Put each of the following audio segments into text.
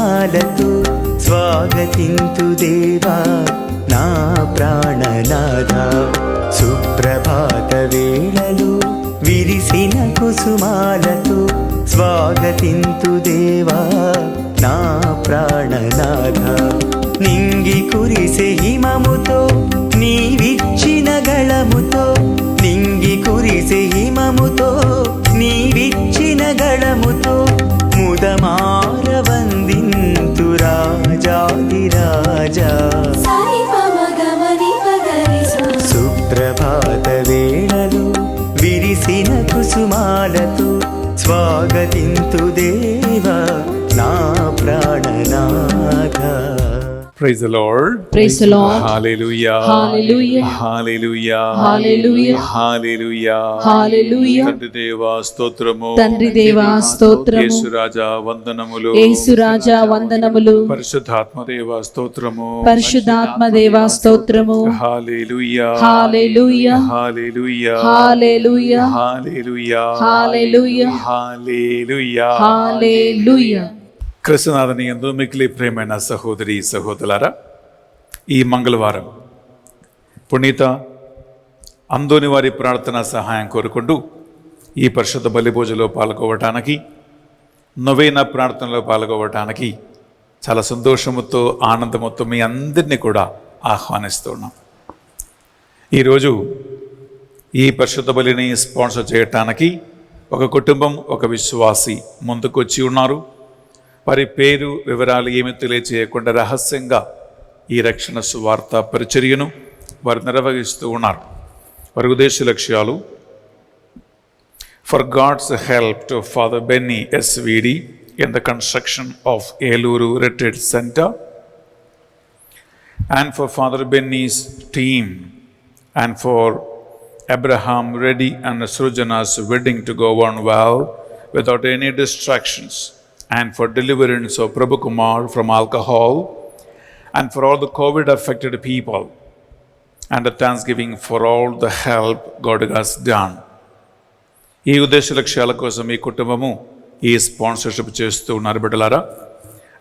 కుసుమాలతో స్వాగతింతు దేవా నా ప్రాణనాథ. సుప్రభాత వేళలో విరిసిన కుసుమాలతో స్వాగతింతు దేవా నా ప్రాణనాథ. నింగి కురిసే హిమముతో నీవిచ్చిన గళముతో, నింగి కురిసే హిమముతో నీవిచ్చిన గళముతో ముదమార వందింతు రాజాదిరాజా. సుప్రభాత వేళలో విరిసిన కుసుమాలతో స్వాగతింతు దేవా నా ప్రాణనాథ. Praise the Lord. Praise the Lord. Hallelujah. Hallelujah. Hallelujah. Hallelujah. Hallelujah. Hallelujah. తండ్రి దేవా స్తోత్రము. తండ్రి దేవా స్తోత్రము. యేసు రాజా వందనములు. యేసు రాజా వందనములు. పరిశుద్ధాత్మ దేవా స్తోత్రము. పరిశుద్ధాత్మ దేవా స్తోత్రము. హల్లెలూయా. హల్లెలూయా. హల్లెలూయా. హల్లెలూయా. హల్లెలూయా. హల్లెలూయా. హల్లెలూయా. హల్లెలూయా. క్రీస్తునాథుని యందు మిక్కిలి ప్రియమైన సహోదరి సహోదరులారా, ఈ మంగళవారం పునీత అందోని వారి ప్రార్థన సహాయం కోరుకుంటూ ఈ పరిశుద్ధ బలిభోజలో పాల్గొవటానికి, నొవేన ప్రార్థనలో పాల్గొవటానికి చాలా సంతోషముతో ఆనందముతో మీ అందరినీ కూడా ఆహ్వానిస్తున్నాం. ఈరోజు ఈ పరిశుద్ధ బలిని స్పాన్సర్ చేయటానికి ఒక కుటుంబం, ఒక విశ్వాసి ముందుకు వచ్చి ఉన్నారు. వారి పేరు వివరాలు ఏమీ తెలియచేయకుండా రహస్యంగా ఈ రక్షణ సువార్త పరిచర్యను వారు నిర్వహిస్తూ ఉన్నారు. వారి ఉద్దేశ లక్ష్యాలు: for God's help to Father Benny SVD in the construction of Eluru retreat centre, and for Father Benny's team, and for Abraham Reddy and Srujana's wedding to go on well without any distractions, and for deliverance of Prabhu Kumar from alcohol, and for all the COVID affected people, and a thanksgiving for all the help God has done. ఈ ఉద్దేశ లక్ష్యాల కోసం ఈ కుటుంబము ఈ sponsorship చేస్తూ ఉన్నారు బిడ్డలారా.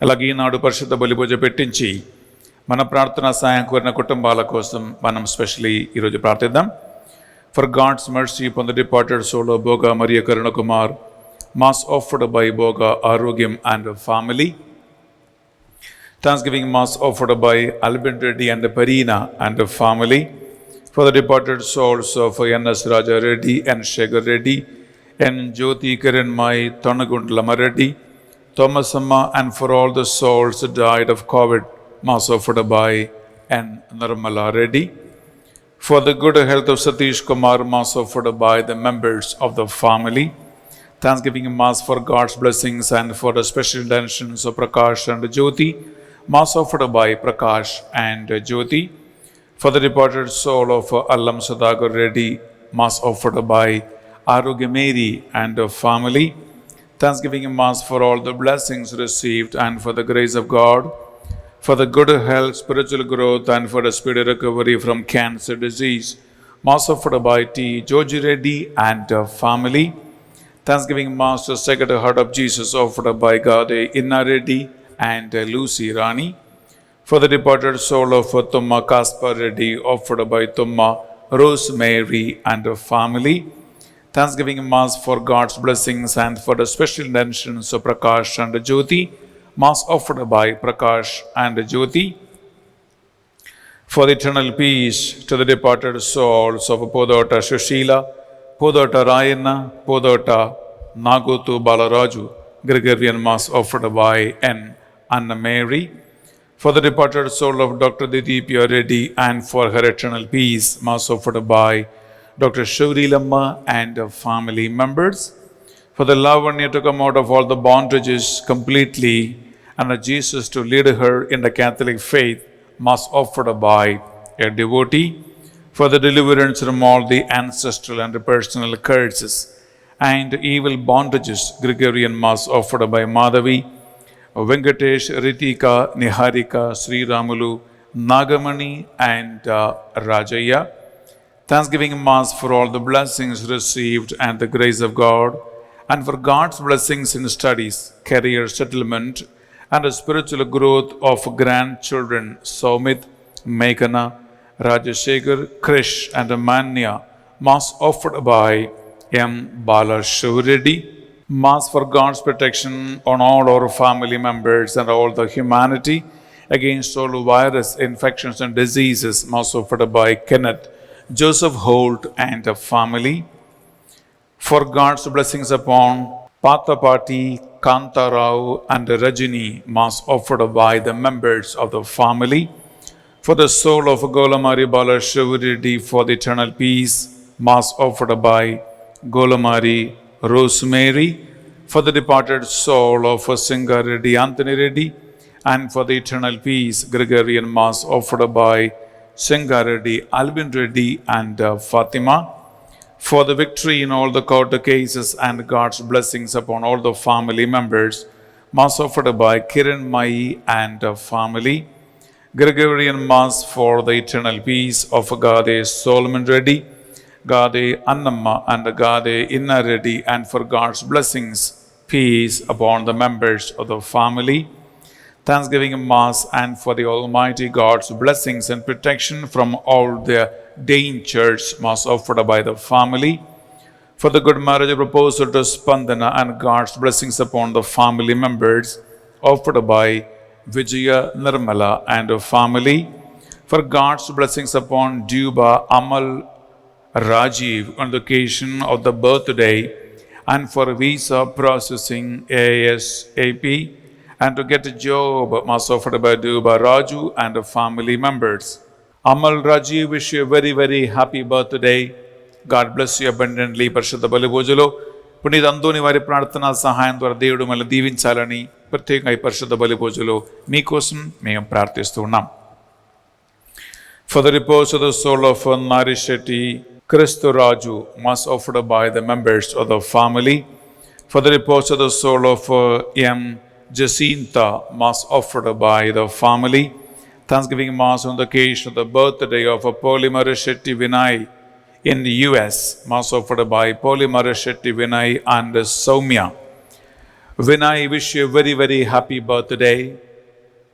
అలాగే ఈనాడు పరిశుద్ధ బలిభోజ పెట్టించి మన ప్రార్థన సాయం కోరిన కుటుంబాల కోసం మనం స్పెషలీ ఈరోజు ప్రార్థిద్దాం. For God's mercy upon the departed soul of Boga Maria Karuna Kumar, Mass offered by Boga Arogyam and family. Thanksgiving Mass offered by Albin Reddy and Parina and family. For the departed souls of N.S. Raja Reddy and Shekhar Reddy and Jyoti Kiran Mai Thanagundlama Reddy, Thomas Amma, and for all the souls that died of COVID, Mass offered by N. Nirmala Reddy. For the good health of Satish Kumar, Mass offered by the members of the family. Thanksgiving Mass for God's blessings and for the special intentions of Prakash and Jyoti, Mass offered by Prakash and Jyoti. For the departed soul of Allam Sadagar Reddy, Mass offered by Arogya Mary and family. Thanksgiving Mass for all the blessings received and for the grace of God, for the good health, spiritual growth, and for the speedy recovery from cancer disease, Mass offered by T. Joji Reddy and family. Thanksgiving Mass to Sacred Heart of Jesus offered by Gade Inna Reddy and Lucy Rani. For the departed soul of Tumma Kaspar Reddy offered by Tumma Rosemary and family. Thanksgiving Mass for God's blessings and for the special intentions of Prakash and Jyoti, Mass offered by Prakash and Jyoti. For the eternal peace to the departed souls of Podota Shushila, Podota Rayana, Podota Nagotu Balaraju, Gregorian Mass offered by N. Anna Mary. For the departed soul of Dr. Didipya Reddy and for her eternal peace, Mass offered by Dr. Shuri Lamma and family members. For the Lavanya to come out of all the bondages completely and Jesus to lead her in the Catholic faith, Mass offered by a devotee. For the deliverance from all the ancestral and personal curses and evil bondages, Gregorian Mass offered by Madhavi, Venkatesh, Ritika, Niharika, Sri Ramulu, Nagamani and Rajaya. Thanksgiving Mass for all the blessings received and the grace of God, and for God's blessings in studies, career settlement, and the spiritual growth of grandchildren Soumit, Meghana, Rajashekar, Krish and Manya. Mass offered by M. Bala Reddy. Mass for God's protection on all our family members and all the humanity against all virus infections and diseases. Mass offered by Kenneth, Joseph Holt and the family. For God's blessings upon Pathapati, Kanta Rao and Rajini. Mass offered by the members of the family. For the soul of Golamari Bala Reddy for the eternal peace. Mass offered by Golamari Rosemary. For the departed soul of Singa Reddy Anthony Reddy. And for the eternal peace, Gregorian Mass offered by Singa Reddy, Albin Reddy and Fatima. For the victory in all the court cases and God's blessings upon all the family members. Mass offered by Kiran Mai and family. Gregorian Mass for the eternal peace of Gade Solomon Reddy, Gade Annamma and Gade Inna Reddy, and for God's blessings, peace upon the members of the family. Thanksgiving Mass and for the Almighty God's blessings and protection from all the dangers. Mass offered by the family. For the good marriage proposal to Spandana and God's blessings upon the family members. Offered by Vijaya Nirmala and her family. For God's blessings upon Duba Amal Rajiv on the occasion of the birthday, and for visa processing ASAP, and to get a job. Mass offered by Duba Raju and her family members. Amal Rajiv, wish you a very, very happy birthday. God bless you abundantly. పరిశుద్ధ బలి పూజలో పునీత అందోని వారి ప్రార్థనా సహాయం ద్వారా దేవుడు మళ్ళీ దీవించాలని ప్రత్యేకంగా ఈ పరిశుద్ధ బలి పూజలో మీకోసం మేము ప్రార్థిస్తూ ఉన్నాం. For the repose of the soul of Nari Shetty Kristu Raju, mass offered by the members of the family. For the repose of the soul of M. Jacinta, mass offered by the family. Thanksgiving Mass on the occasion of the birthday of Polimar Shetty Vinay in the US, Mass offered by Polimar Shetty Vinay and Soumya. Vinay, wish you a very, very happy birthday.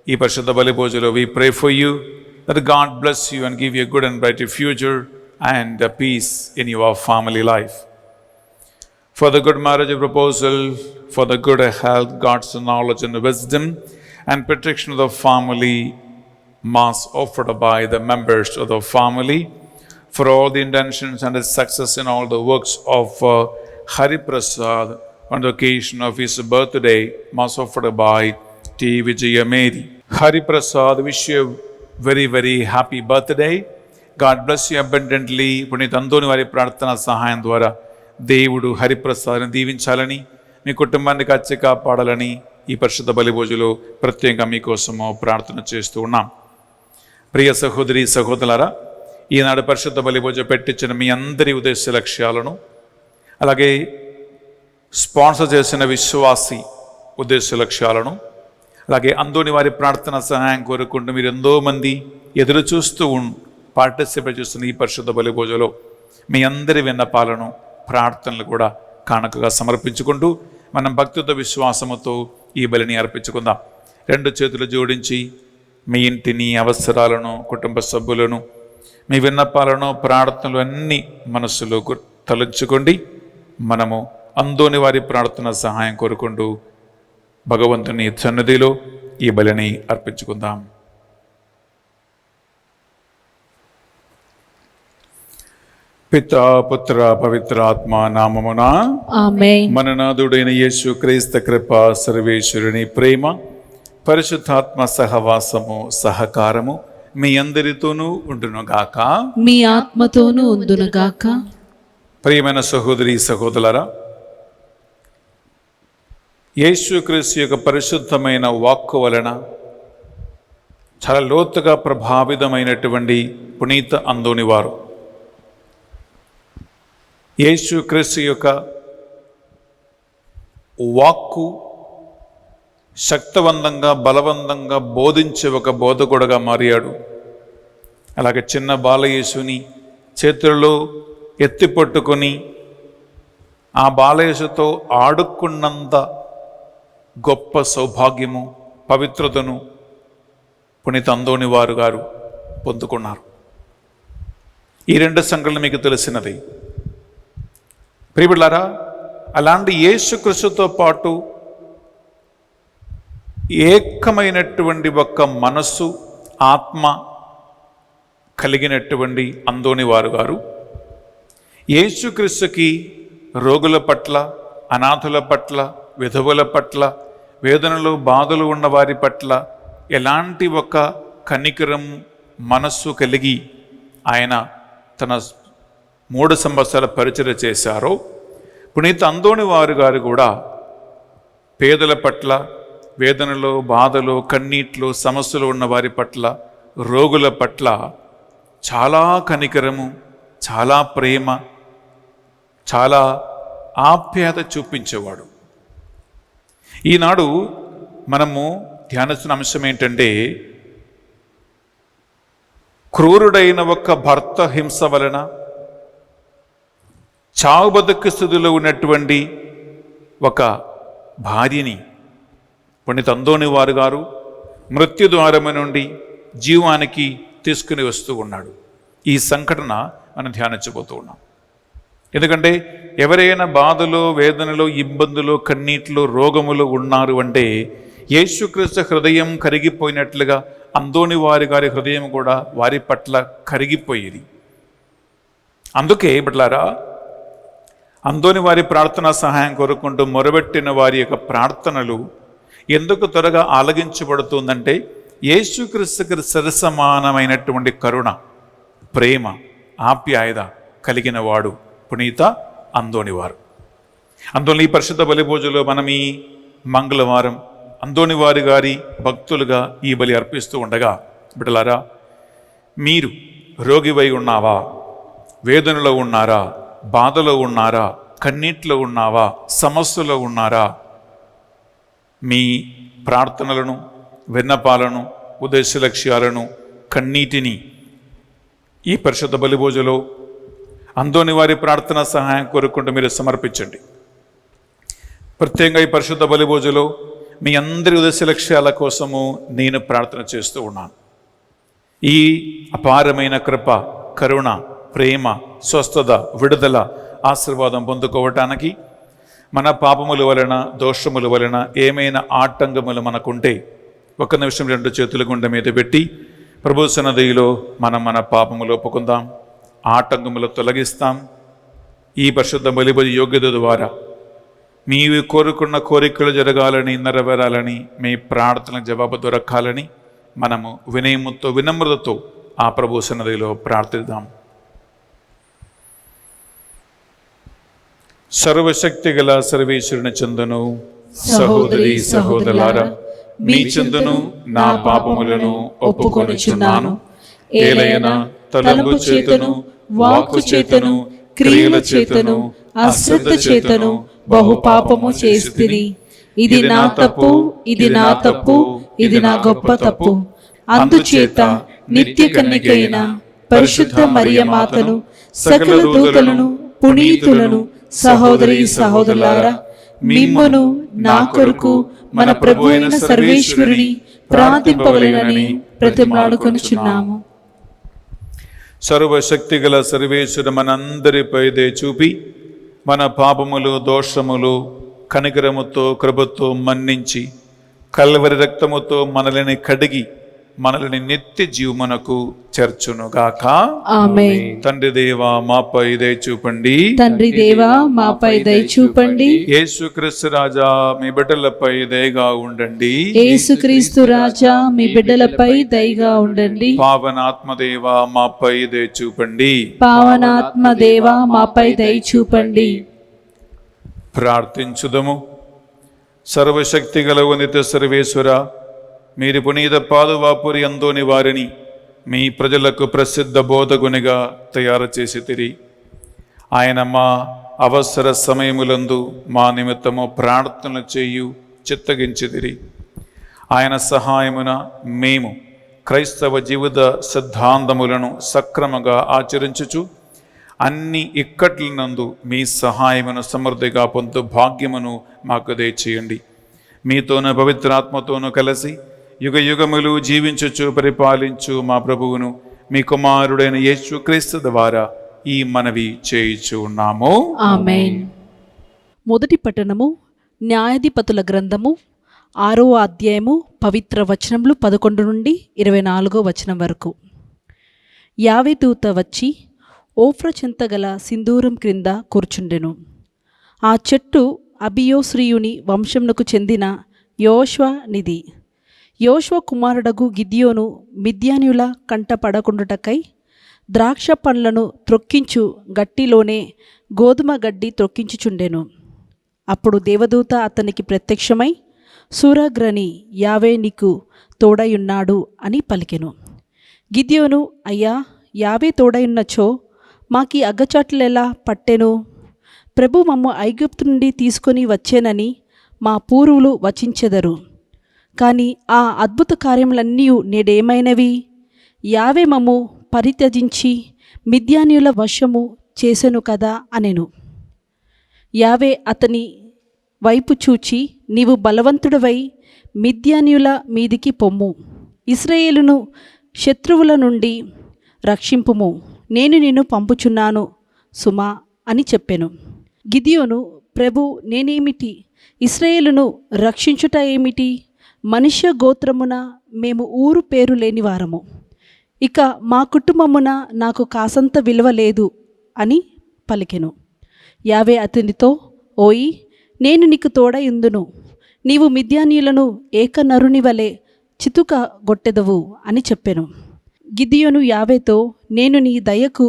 Ee Parishudha Bali Pujalo, we pray for you that God bless you and give you a good and bright future and peace in your family life. For the good marriage proposal, for the good health, God's knowledge and wisdom and protection of the family, Mass offered by the members of the family. For all the intentions and its success in all the works of Hari Prasad on the occasion of his birthday, Mass offered by T. Vijaya Mary. Hari Prasad, wish you a very, very happy birthday. God bless you abundantly. పునీత అందోని వారి ప్రార్థన సహాయం ద్వారా దేవుడు హరిప్రసాద్ని దీవించాలని, మీ కుటుంబాన్ని కాచి కాపాడాలని ఈ పరిశుద్ధ బలి పూజలో ప్రత్యేకంగా మీకోసము ప్రార్థన చేస్తూ ఉన్నాం. ప్రియ సహోదరి సహోదరులారా, ఈనాడు పరిశుద్ధ బలి పూజ పెట్టించిన మీ అందరి ఉద్దేశ లక్ష్యాలను, అలాగే స్పాన్సర్ చేసిన విశ్వాసి ఉద్దేశ లక్ష్యాలను, అలాగే అందోని వారి ప్రార్థన సహాయం కోరుకుంటూ మీరు ఎంతో మంది ఎదురు చూస్తూ పార్టిసిపేట్ చేస్తున్న ఈ పరిశుద్ధ బలి పూజలో మీ అందరి విన్నపాలను, ప్రార్థనలు కూడా కానుకగా సమర్పించుకుంటూ మనం భక్తితో విశ్వాసముతో ఈ బలిని అర్పించుకుందాం. రెండు చేతులు జోడించి మీ ఇంటిని, అవసరాలను, కుటుంబ సభ్యులను, మీ విన్నపాలను, ప్రార్థనలు అన్నీ మనస్సులో తలంచుకోండి. మనము అందోని వారి ప్రార్థన సహాయం కోరుకుంటూ భగవంతుని సన్నిధిలో ఈ బలిని అర్పించుకుందాం. పితా పుత్ర పవిత్రాత్మ నామమున ఆమేన్. మన నాథుడైన యేసు క్రీస్తు కృప, సర్వేశ్వరుని ప్రేమ, పరిశుద్ధాత్మ సహవాసము, సహకారము మీ అందరితోనూ ఉండునుగాక. మీ ఆత్మతోనూ ఉండునుగాక. ప్రియమైన సహోదరి సహోదరులారా, యేసుక్రీస్తు యొక్క పరిశుద్ధమైన వాక్కు వలన చాలా లోతుగా ప్రభావితమైనటువంటి పునీత అందోని వారు యేసుక్రీస్తు యొక్క వాక్కు శక్తివంతంగా, బలవంతంగా బోధించే ఒక బోధకుడుగా మారాడు. అలాగే చిన్న బాలయేసుని చేతుల్లో ఎత్తిపట్టుకొని ఆ బాలయేసుతో ఆడుకున్నంత గొప్ప సౌభాగ్యము పవిత్రతను పునీత అందోని వారు గారు పొందుకున్నారు. ఈ రెండు సంఘటనలు మీకు తెలిసినది. ప్రియబిడ్డలారా, అలాంటి యేసుక్రీస్తుతో పాటు ఏకమైనటువంటి ఒక మనస్సు, ఆత్మ కలిగినటువంటి అందోని వారు గారు యేసుక్రీస్తుకి రోగుల పట్ల, అనాథుల పట్ల, విధవుల పట్ల, వేదనలు బాధలు ఉన్న వారి పట్ల ఎలాంటి ఒక కనికరం మనస్సు కలిగి ఆయన తన 3 సంవత్సరాల పరిచర్య చేశారో, పునీత అందోని వారు గారు కూడా పేదల పట్ల, వేదనలు బాధలు కన్నీట్లు సమస్యలు ఉన్న వారి పట్ల, రోగుల పట్ల చాలా కనికరము, చాలా ప్రేమ, చాలా ఆప్యాయత చూపించేవాడు. ఈనాడు మనము ధ్యానిస్తున్న అంశం ఏంటంటే, క్రూరుడైన ఒక భర్త హింస వలన చావు బతుకు స్థితిలో ఉన్నటువంటి ఒక భార్యని పునీత అందోని వారు గారు మృత్యు ద్వారము నుండి జీవానికి తీసుకుని వస్తూ ఉన్నాడు. ఈ సంఘటన మనం ధ్యానించబోతూ ఉన్నాం. ఎందుకంటే ఎవరైనా బాధలు, వేదనలు, ఇబ్బందులు, కన్నీట్లు, రోగములు ఉన్నారు అంటే యేసుక్రీస్తు హృదయం కరిగిపోయినట్లుగా అందోని వారి గారి హృదయం కూడా వారి పట్ల కరిగిపోయేది. అందుకే బిడ్డలారా, అందోని వారి ప్రార్థనా సహాయం కోరుకుంటూ మొరబెట్టిన వారి యొక్క ప్రార్థనలు ఎందుకు త్వరగా ఆలగించబడుతుందంటే, యేసుక్రీస్తుకి సరిసమానమైనటువంటి కరుణ, ప్రేమ, ఆప్యాయత కలిగిన వాడు పునీత అందోని వారు. అందువల్ల ఈ పరిశుద్ధ బలిభోజులో మనం ఈ మంగళవారం అందోని వారి గారి భక్తులుగా ఈ బలి అర్పిస్తూ ఉండగా, బిడ్డలారా, మీరు రోగివై ఉన్నావా, వేదనలో ఉన్నారా, బాధలో ఉన్నారా, కన్నీట్లో ఉన్నావా, సమస్యలో ఉన్నారా, మీ ప్రార్థనలను, విన్నపాలను, ఉద్దేశ లక్ష్యాలను, కన్నీటిని ఈ పరిశుద్ధ బలిభోజులో అందోని వారి ప్రార్థన సహాయం కోరుకుంటూ మీరు సమర్పించండి. ప్రత్యేకంగా ఈ పరిశుద్ధ బలిభోజులో మీ అందరి ఉద్దేశ లక్ష్యాల కోసము నేను ప్రార్థన చేస్తూ ఉన్నాను. ఈ అపారమైన కృప, కరుణ, ప్రేమ, స్వస్థత, విడుదల, ఆశీర్వాదం పొందుకోవటానికి మన పాపముల వలన, దోషముల వలన ఏమైనా ఆటంకములు మనకుంటే 1 నిమిషం 2 చేతుల గుండె మీద పెట్టి ప్రభు సన్నిధిలో మనం మన పాపములు ఒప్పుకుందాం, ఆటంకములు తొలగిస్తాం. ఈ పరిశుద్ధ బలిబలి యోగ్యత ద్వారా మీవి కోరుకున్న కోరికలు జరగాలని, నెరవేరాలని, మీ ప్రార్థన జవాబు దొరకాలని మనము వినయముతో, వినమ్రతతో ఆ ప్రభు సన్నిధిలో ప్రార్థిద్దాం. సర్వశక్తి గల సర్వేశ్వరుని చందును, సహోదరి సహోదరులారా, మీ చందును నా పాపములను ఒప్పుకొనుచున్నాను. ఏలైనా తలంపు చేతను, వాక్కు చేతను, క్రియల చేతను, అశ్రద్ధ చేతను బహు పాపము చేస్తిని. ఇది నా తప్పు, ఇది నా తప్పు, ఇది నా గొప్ప తప్పు. అందుచేత నిత్య కన్యకైన పరిశుద్ధ మరియ మాతను, సకల దూతలను, పునీతులను, సహోదరి సహోదరులారా, మిమ్మును నా కొరకు మన ప్రభు అయిన సర్వేశ్వరుని ప్రార్థింపవలెనని ప్రతిమాడుకొనుచున్నాము. సర్వశక్తి గల సర్వేశ్వరు మనందరిపై దయ చూపి మన పాపములు, దోషములు కనికరముతో, కృపతో మన్నించి కల్వరి రక్తముతో మనల్ని కడిగి మనల్ని నిత్య జీవమునకు చేర్చునుగాక. ఆమేన్. తండ్రి దేవా మాపై దయ చూపండి. తండ్రి దేవా మాపై దయ చూపండి. యేసుక్రీస్తు రాజా మీ బిడ్డలపై దయగా ఉండండి. యేసుక్రీస్తు రాజా మీ బిడ్డలపై దయగా ఉండండి. పావనాత్మ దేవా మాపై దయ చూపండి. పావనాత్మ దేవా మాపై దయ చూపండి. ప్రార్థించుదము. సర్వశక్తి గల ఉన్నత సర్వేశ్వర, మీరు పునీత పాదువాపురి అందోని వారిని మీ ప్రజలకు ప్రసిద్ధ బోధకునిగా తయారు చేసితిరి. ఆయన మా అవసర సమయములందు మా నిమిత్తము ప్రార్థనలు చేయు చిత్తగించితిరి. ఆయన సహాయమున మేము క్రైస్తవ జీవిత సిద్ధాంతములను సక్రమంగా ఆచరించుచు అన్ని ఇక్కట్లనందు మీ సహాయమును సమృద్ధిగా పొందు భాగ్యమును మాకు దయచేయండి. మీతోనూ పవిత్రాత్మతోనూ కలిసి యుగ యుగములు జీవించుచు పరిపాలించు మా ప్రభువును మీ కుమారుడైన యేసుక్రీస్తు ద్వారా ఈ మనవి చేయుచు ఉన్నాము. ఆమేన్. మొదటి పట్టణము న్యాయాధిపతుల గ్రంథము 6వ అధ్యాయము పవిత్ర వచనములు 11 నుండి 24వ వచనం వరకు. యావే దూత వచ్చి ఓఫ్ర చెంతగల సింధూరం క్రింద కూర్చుండెను. ఆ చెట్టు అబియోశ్రీయుని వంశమునకు చెందిన యోష్వ నిధి. యోష్వ కుమారుడగు గిద్యోను మిద్యానీయుల కంట పడకుండుటకై ద్రాక్ష పండ్లను త్రొక్కించు గట్టిలోనే గోధుమ గడ్డి త్రొక్కించుచుండెను. అప్పుడు దేవదూత అతనికి ప్రత్యక్షమై, సూరగ్రని, యావే నీకు తోడయున్నాడు అని పలికెను. గిద్యోను, అయ్యా, యావే తోడయున్నచో మాకీ అగ్గచాట్లెలా పట్టెను? ప్రభు మమ్ము ఐగుప్తు నుండి తీసుకొని వచ్చేనని మా పూర్వులు వచించెదరు. కాని ఆ అద్భుత కార్యములన్నీ నేడేమైనవి? యావే మమ్ము పరిత్యజించి మిద్యానీయుల వశము చేసెను కదా అనెను. యావే అతని వైపు చూచి, నీవు బలవంతుడవై మిద్యానీయుల మీదికి పొమ్ము, ఇశ్రాయేలును శత్రువుల నుండి రక్షింపుము, నేను నిన్ను పంపుచున్నాను సుమా అని చెప్పెను. గిద్యోను, ప్రభు, నేనేమిటి? ఇశ్రాయేలును రక్షించుట ఏమిటి? మనుష్య గోత్రమున మేము ఊరు పేరు లేని వారము. ఇక మా కుటుంబమున నాకు కాసంత విలువ లేదు అని పలికెను. యావే అతనితో, ఓయి, నేను నీకు తోడయుందును, నీవు మిద్యానీయులను ఏకనరుని వలె చితుక గొట్టెదవు అని చెప్పెను. గిద్యోను యావేతో, నేను నీ దయకు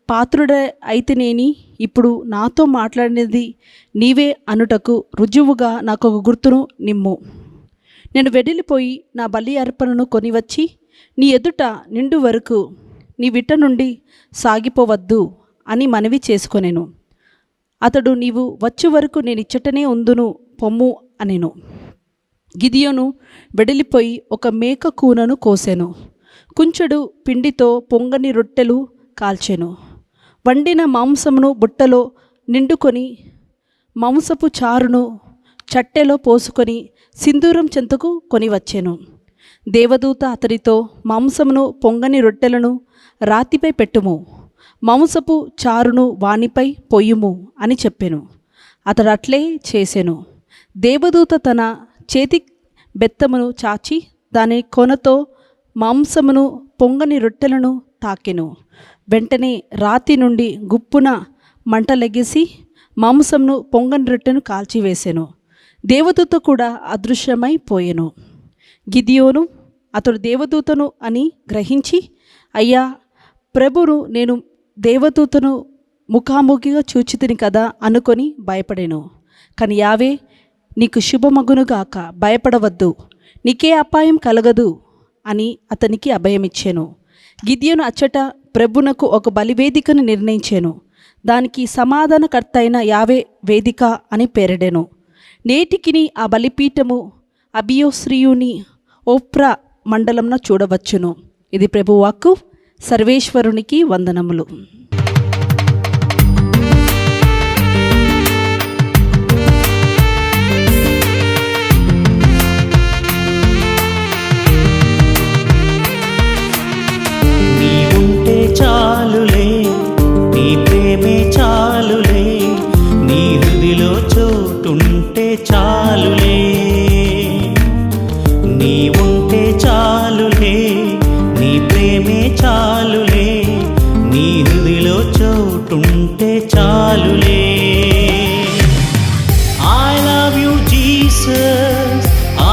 పాత్రుడ అయితేనేని ఇప్పుడు నాతో మాట్లాడినది నీవే అనుటకు రుజువుగా నాకొక గుర్తును నిమ్ము. నేను వెడిలిపోయి నా బలి అర్పణను కొనివచ్చి నీ ఎదుట నిండు వరకు నీ విట నుండి సాగిపోవద్దు అని మనవి చేసుకొనెను. అతడు, నీవు వచ్చు వరకు నేనిచ్చటనే ఉందును, పొమ్ము అనెను. గిద్యోను వెడలిపోయి ఒక మేక కూనను కోసెను. కుంచెడు పిండితో పొంగని రొట్టెలు కాల్చెను. వండిన మాంసమును బుట్టలో నిండుకొని మాంసపు చారును చట్టెలో పోసుకొని సింధూరం చెంతకు కొనివచ్చెను. దేవదూత అతడితో, మాంసమును పొంగని రొట్టెలను రాతిపై పెట్టుము, మాంసపు చారును వానిపై పొయ్యుము అని చెప్పెను. అతడు అట్లే చేసెను. దేవదూత తన చేతి బెత్తమును చాచి దాని కొనతో మాంసమును పొంగని రొట్టెలను తాకెను. వెంటనే రాతి నుండి గుప్పున మంటలెగిసి మాంసమును పొంగని రొట్టెను కాల్చివేసెను. దేవదూత కూడా అదృశ్యమైపోయెను. గిద్యోను అతడు దేవదూతను అని గ్రహించి, అయ్యా ప్రభును, నేను దేవదూతను ముఖాముఖిగా చూచితిని కదా అనుకొని భయపడెను. కానీ యావే, నీకు శుభమగునుగాక, భయపడవద్దు, నీకే అపాయం కలగదు అని అతనికి అభయమిచ్చెను. గిద్యోను అచ్చట ప్రభునకు ఒక బలివేదికను నిర్ణయించెను. దానికి సమాధానకర్త అయిన యావే వేదిక అని పేరెడెను. నేటికిని ఆ బలిపీఠము అబియోశ్రీయుని ఓఫ్రా మండలంలో చూడవచ్చును. ఇది ప్రభువాక్కు. సర్వేశ్వరునికి వందనములు. నీవుంటే చాలులే, నీ ప్రేమే చాలులే, నీ హృదిలో చోటుంటే చాలులే. నీవుంటే చాలులే, నీ ప్రేమే చాలులే, నీ హృదిలో చోటుంటే చాలులే. I love you Jesus,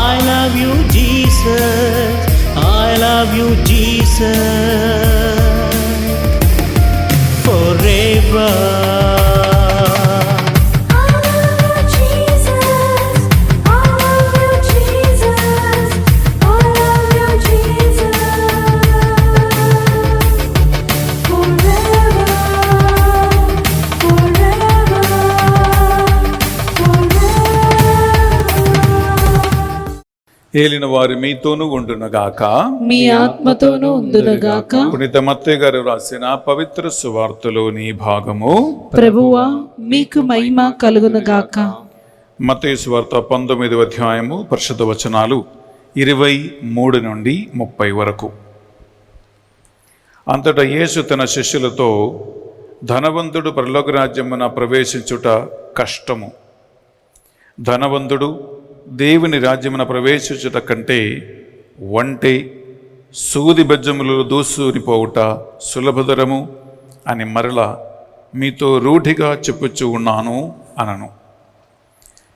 I love you Jesus, I love you Jesus forever. ఏలిన వారు మీతోనూ ఉండునుగాక, మీ ఆత్మతోనూ ఉందునుగాక. పునీత మత్తయి గారు రాసిన పవిత్ర సువార్తలోని భాగము. ప్రభువా, మీకు మహిమ కలుగునుగాక. మత్తయి సువార్త 19వ అధ్యాయము పరిశుద్ధ వచనాలు 23 నుండి 30 వరకు. అంతటా యేసు తన శిష్యులతో, ధనవంతుడు పరలోక రాజ్యమున ప్రవేశించుట కష్టము, ధనవంతుడు దేవుని రాజ్యమున ప్రవేశించుట కంటే వంటే సూది బెజ్జములు దూసునిపోవుట సులభతరము అని మరలా మీతో రూఢిగా చెప్పుచూ ఉన్నాను అనను.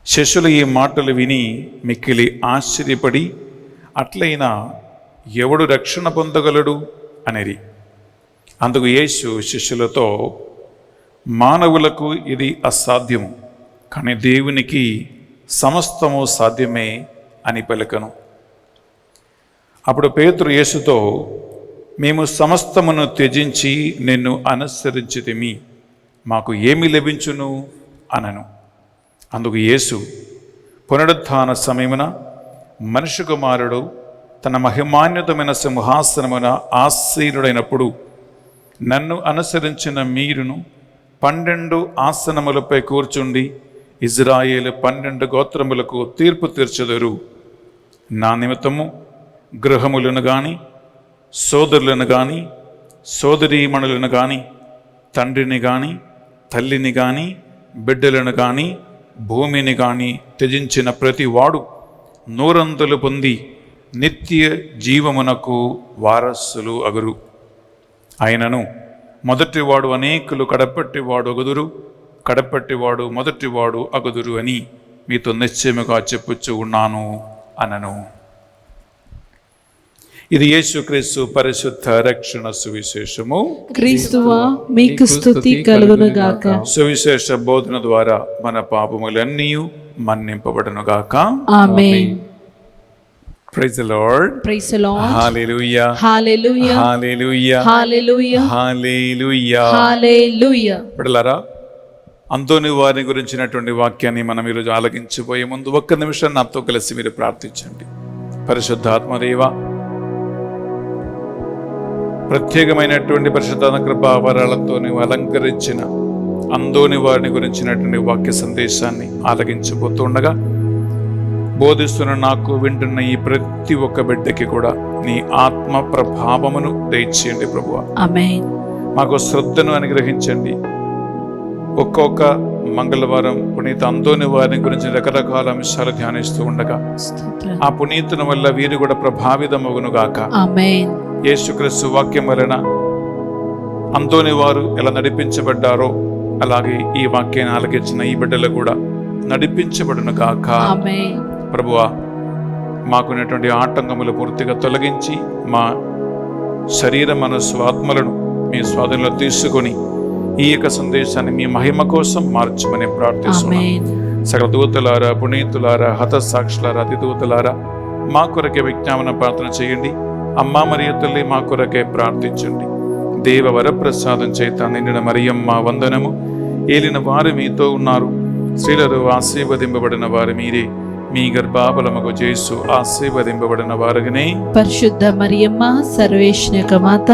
శిష్యులు ఈ మాటలు విని మిక్కిలి ఆశ్చర్యపడి, అట్లయినా ఎవడు రక్షణ పొందగలడు అనిరి. అందుకు యేసు శిష్యులతో, మానవులకు ఇది అసాధ్యము, కానీ దేవునికి సమస్తము సాధ్యమే అని పలికెను. అప్పుడు పేతురు యేసుతో, మేము సమస్తమును త్యజించి నిన్ను అనుసరించితిమి, మాకు ఏమి లభించును అనను. అందుకు యేసు, పునరుత్థాన సమయమున మనుష్య కుమారుడు తన మహిమాన్వితమైన సింహాసనమున ఆసీనుడైనప్పుడు నన్ను అనుసరించిన మీరును 12 ఆసనములపై కూర్చుండి ఇజ్రాయేలు 12 గోత్రములకు తీర్పు తీర్చెదరు. నా నిమిత్తము గృహములను గాని, సోదరులను గాని, సోదరీమణులను గాని, తండ్రిని గాని, తల్లిని గాని, బిడ్డలను గాని, భూమిని గాని త్యజించిన ప్రతి వాడు 100 పొంది నిత్య జీవమునకు వారసులు అగురు. అయినను మొదటివాడు అనేకులు కడపట్టివాడు అగుదురు, కడపట్టివాడు మొదటివాడు అగుదురు అని మీతో నిశ్చయముగా చెప్పుచూ ఉన్నాను అనను. ఇది యేసుక్రీస్తు పరిశుద్ధ రక్షణ సువిశేషము. క్రీస్తువా మీకు స్తుతి కలుగునుగాక. సువిశేష బోధన ద్వారా మన పాపములన్నీ మన్నింపబడునుగాక. ఆమేన్. Praise the Lord. Praise the Lord. హల్లెలూయా. హల్లెలూయా. హల్లెలూయా. హల్లెలూయా. హల్లెలూయా. హల్లెలూయా. బిడ్డలారా, అంతోని వారిని గురించినటువంటి వాక్యాన్ని మనం ఈరోజు ఆలకించబోయే ముందు ఒక్క నిమిషం నాతో కలిసి మీరు ప్రార్థించండి. పరిశుద్ధాత్మదేవ, ప్రత్యేకమైనటువంటి పరిశుద్ధ కృపా వరాలతో నీవు అలంకరించిన అంతోని వారిని గురించినటువంటి వాక్య సందేశాన్ని ఆలకించబోతుండగా, బోధిస్తున్న నాకు, వింటున్న ఈ ప్రతి ఒక్క బిడ్డకి కూడా నీ ఆత్మ ప్రభావమును దయచేయండి ప్రభువా. ఆమేన్. మాకు శ్రద్ధను అనుగ్రహించండి. ఒక్కొక్క మంగళవారం పునీత అంతోని వారిని గురించి రకరకాల అంశాలు ధ్యానిస్తూ ఉండగా ఆ పునీతుని వల్ల వీరు కూడా ప్రభావితమగునుగాక. ఆమేన్. యేసుక్రీస్తు వాక్యం వలన అంతోని వారు ఎలా నడిపించబడ్డారో అలాగే ఈ వాక్యాన్ని ఆలకించిన ఈ బిడ్డలు కూడా నడిపించబడునుగాక. ఆమేన్. ప్రభువా, మాకున్నటువంటి ఆటంకములు పూర్తిగా తొలగించి మా శరీర మనస్సు ఆత్మలను మీ స్వాధీనంలో తీసుకొని ఈ యొక్క సందేశాన్ని మీ మహిమ కోసం మార్చమని ప్రార్థిస్తున్నాం. సకల దూతలారా, పునీతులారా, హతసాక్షులారా, అతిదూతలారా మా కొరకే విజ్ఞాపన ప్రార్థన చేయండి. అమ్మా మరియ తల్లి మా కొరకే ప్రార్థించండి. దేవ వరప్రసాదం చేత నిండిన మరియమ్మ వందనము. ఏలిన వారు మీతో ఉన్నారు, స్త్రీలలో ఆశీర్వదింపబడిన వారు మీరే, మీ గర్భఫలమగు యేసు ఆశీర్వదింపబడిన వారుగానే. పరిశుద్ధ మరియమ్మ సర్వేశ్వరుని యొక్క మాత,